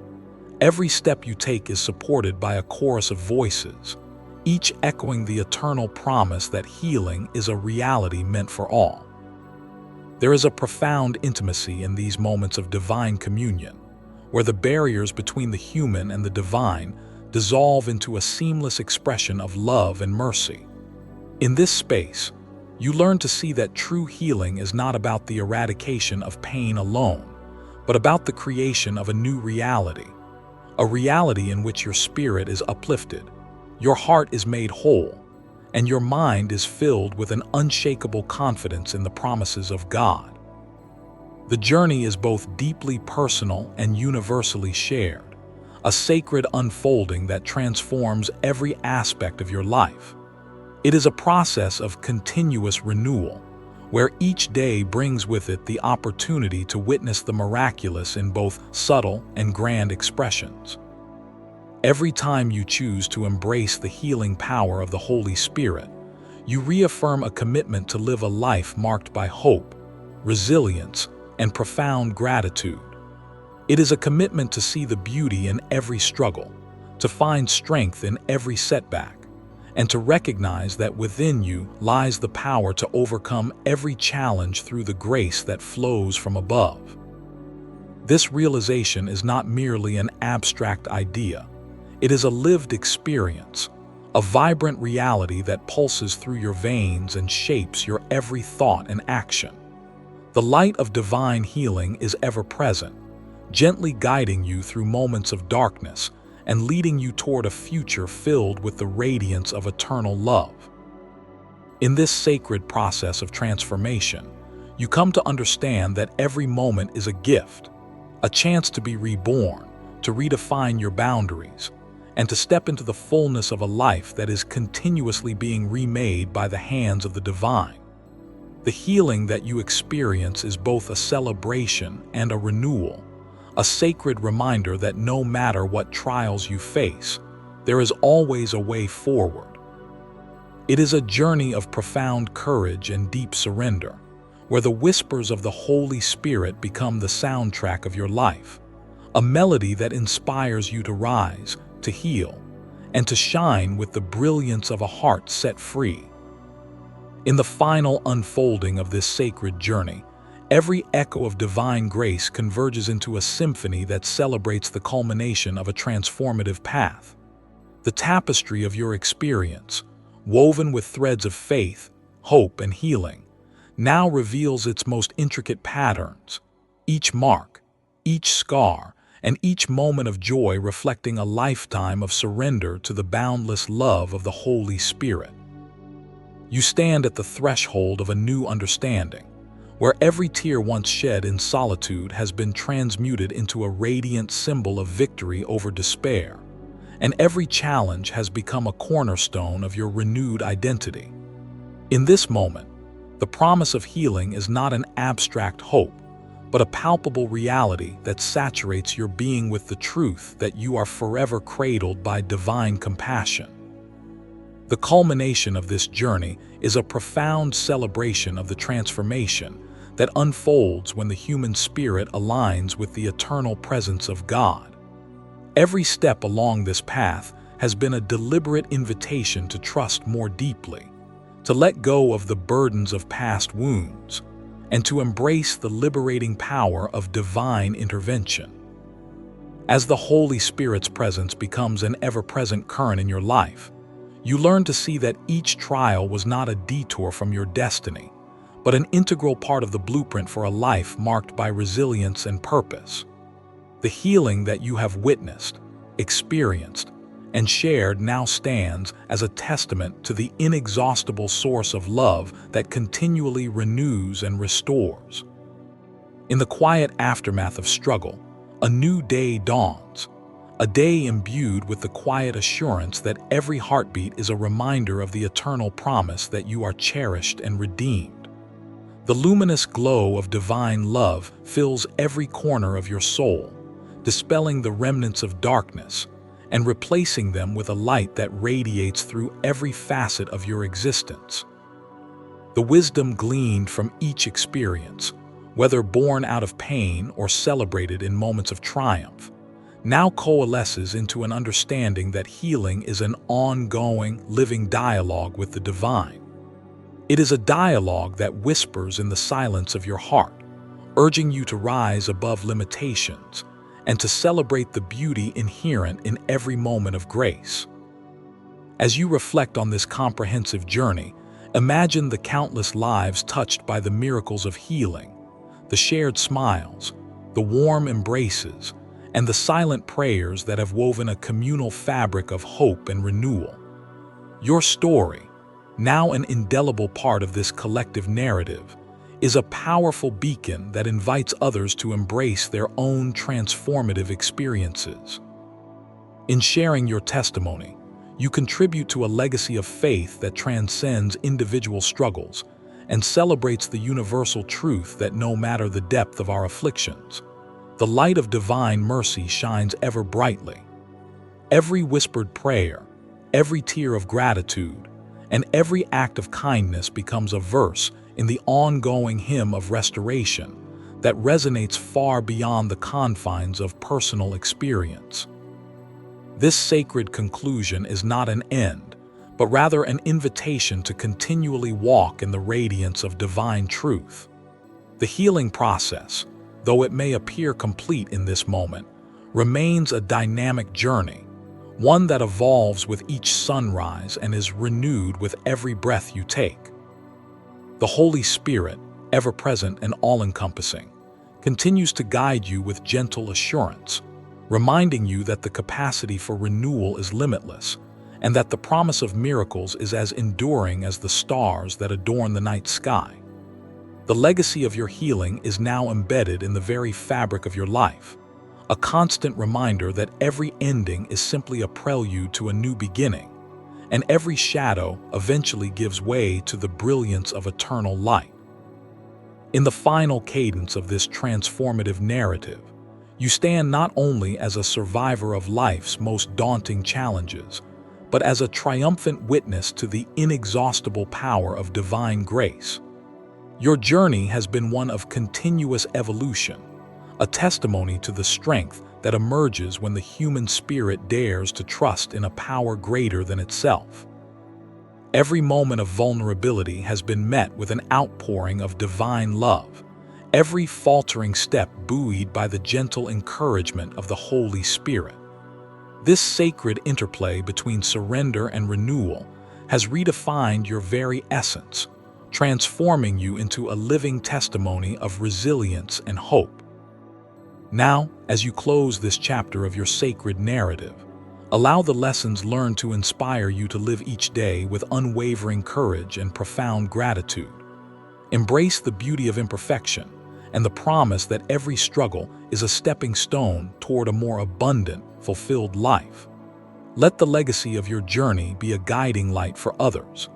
Every step you take is supported by a chorus of voices, each echoing the eternal promise that healing is a reality meant for all. There is a profound intimacy in these moments of divine communion, where the barriers between the human and the divine dissolve into a seamless expression of love and mercy. In this space, you learn to see that true healing is not about the eradication of pain alone, but about the creation of a new reality, a reality in which your spirit is uplifted, your heart is made whole, and your mind is filled with an unshakable confidence in the promises of God. The journey is both deeply personal and universally shared, a sacred unfolding that transforms every aspect of your life. It is a process of continuous renewal, where each day brings with it the opportunity to witness the miraculous in both subtle and grand expressions. Every time you choose to embrace the healing power of the Holy Spirit, you reaffirm a commitment to live a life marked by hope, resilience, and profound gratitude. It is a commitment to see the beauty in every struggle, to find strength in every setback, and to recognize that within you lies the power to overcome every challenge through the grace that flows from above. This realization is not merely an abstract idea. It is a lived experience, a vibrant reality that pulses through your veins and shapes your every thought and action. The light of divine healing is ever present, gently guiding you through moments of darkness and leading you toward a future filled with the radiance of eternal love. In this sacred process of transformation, you come to understand that every moment is a gift, a chance to be reborn, to redefine your boundaries, and to step into the fullness of a life that is continuously being remade by the hands of the divine. The healing that you experience is both a celebration and a renewal, a sacred reminder that no matter what trials you face, there is always a way forward. It is a journey of profound courage and deep surrender, where the whispers of the Holy Spirit become the soundtrack of your life, a melody that inspires you to rise, to heal, and to shine with the brilliance of a heart set free. In the final unfolding of this sacred journey, every echo of divine grace converges into a symphony that celebrates the culmination of a transformative path. The tapestry of your experience, woven with threads of faith, hope, and healing, now reveals its most intricate patterns, each mark, each scar, and each moment of joy reflecting a lifetime of surrender to the boundless love of the Holy Spirit. You stand at the threshold of a new understanding, where every tear once shed in solitude has been transmuted into a radiant symbol of victory over despair, and every challenge has become a cornerstone of your renewed identity. In this moment, the promise of healing is not an abstract hope, but a palpable reality that saturates your being with the truth that you are forever cradled by divine compassion. The culmination of this journey is a profound celebration of the transformation that unfolds when the human spirit aligns with the eternal presence of God. Every step along this path has been a deliberate invitation to trust more deeply, to let go of the burdens of past wounds, and to embrace the liberating power of divine intervention. As the Holy Spirit's presence becomes an ever-present current in your life, you learn to see that each trial was not a detour from your destiny, but an integral part of the blueprint for a life marked by resilience and purpose. The healing that you have witnessed, experienced, and shared now stands as a testament to the inexhaustible source of love that continually renews and restores. In the quiet aftermath of struggle, a new day dawns, a day imbued with the quiet assurance that every heartbeat is a reminder of the eternal promise that you are cherished and redeemed. The luminous glow of divine love fills every corner of your soul, dispelling the remnants of darkness and replacing them with a light that radiates through every facet of your existence. The wisdom gleaned from each experience, whether born out of pain or celebrated in moments of triumph, now coalesces into an understanding that healing is an ongoing, living dialogue with the divine. It is a dialogue that whispers in the silence of your heart, urging you to rise above limitations and to celebrate the beauty inherent in every moment of grace. As you reflect on this comprehensive journey, imagine the countless lives touched by the miracles of healing, the shared smiles, the warm embraces, and the silent prayers that have woven a communal fabric of hope and renewal. Your story, now an indelible part of this collective narrative, is a powerful beacon that invites others to embrace their own transformative experiences. In sharing your testimony, you contribute to a legacy of faith that transcends individual struggles and celebrates the universal truth that no matter the depth of our afflictions, the light of divine mercy shines ever brightly. Every whispered prayer, every tear of gratitude, and every act of kindness becomes a verse in the ongoing hymn of restoration that resonates far beyond the confines of personal experience. This sacred conclusion is not an end, but rather an invitation to continually walk in the radiance of divine truth. The healing process, though it may appear complete in this moment, remains a dynamic journey, one that evolves with each sunrise and is renewed with every breath you take. The Holy Spirit, ever present and all-encompassing, continues to guide you with gentle assurance, reminding you that the capacity for renewal is limitless and that the promise of miracles is as enduring as the stars that adorn the night sky. The legacy of your healing is now embedded in the very fabric of your life, a constant reminder that every ending is simply a prelude to a new beginning, and every shadow eventually gives way to the brilliance of eternal light. In the final cadence of this transformative narrative, you stand not only as a survivor of life's most daunting challenges, but as a triumphant witness to the inexhaustible power of divine grace. Your journey has been one of continuous evolution, a testimony to the strength that emerges when the human spirit dares to trust in a power greater than itself. Every moment of vulnerability has been met with an outpouring of divine love, every faltering step buoyed by the gentle encouragement of the Holy Spirit. This sacred interplay between surrender and renewal has redefined your very essence, transforming you into a living testimony of resilience and hope. Now, as you close this chapter of your sacred narrative, allow the lessons learned to inspire you to live each day with unwavering courage and profound gratitude. Embrace the beauty of imperfection and the promise that every struggle is a stepping stone toward a more abundant, fulfilled life. Let the legacy of your journey be a guiding light for others,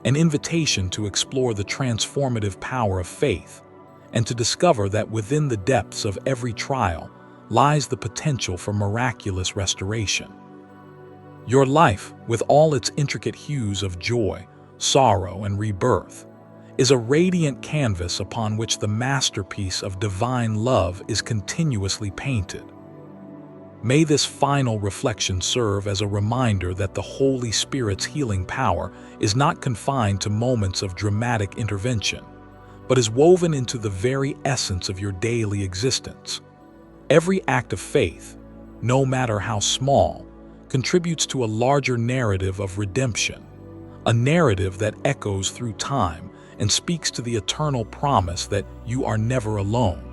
an invitation to explore the transformative power of faith, and to discover that within the depths of every trial lies the potential for miraculous restoration. Your life, with all its intricate hues of joy, sorrow, and rebirth, is a radiant canvas upon which the masterpiece of divine love is continuously painted. May this final reflection serve as a reminder that the Holy Spirit's healing power is not confined to moments of dramatic intervention, but is woven into the very essence of your daily existence. Every act of faith, no matter how small, contributes to a larger narrative of redemption, a narrative that echoes through time and speaks to the eternal promise that you are never alone.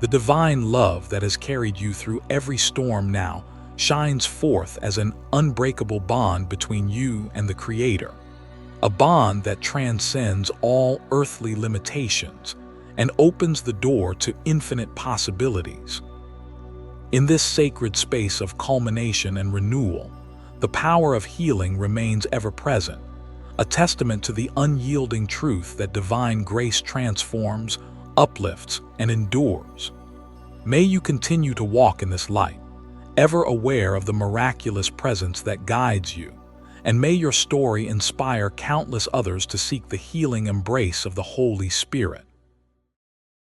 The divine love that has carried you through every storm now shines forth as an unbreakable bond between you and the Creator, a bond that transcends all earthly limitations and opens the door to infinite possibilities. In this sacred space of culmination and renewal, the power of healing remains ever present, a testament to the unyielding truth that divine grace transforms, uplifts, and endures. May you continue to walk in this light, ever aware of the miraculous presence that guides you, and may your story inspire countless others to seek the healing embrace of the Holy Spirit.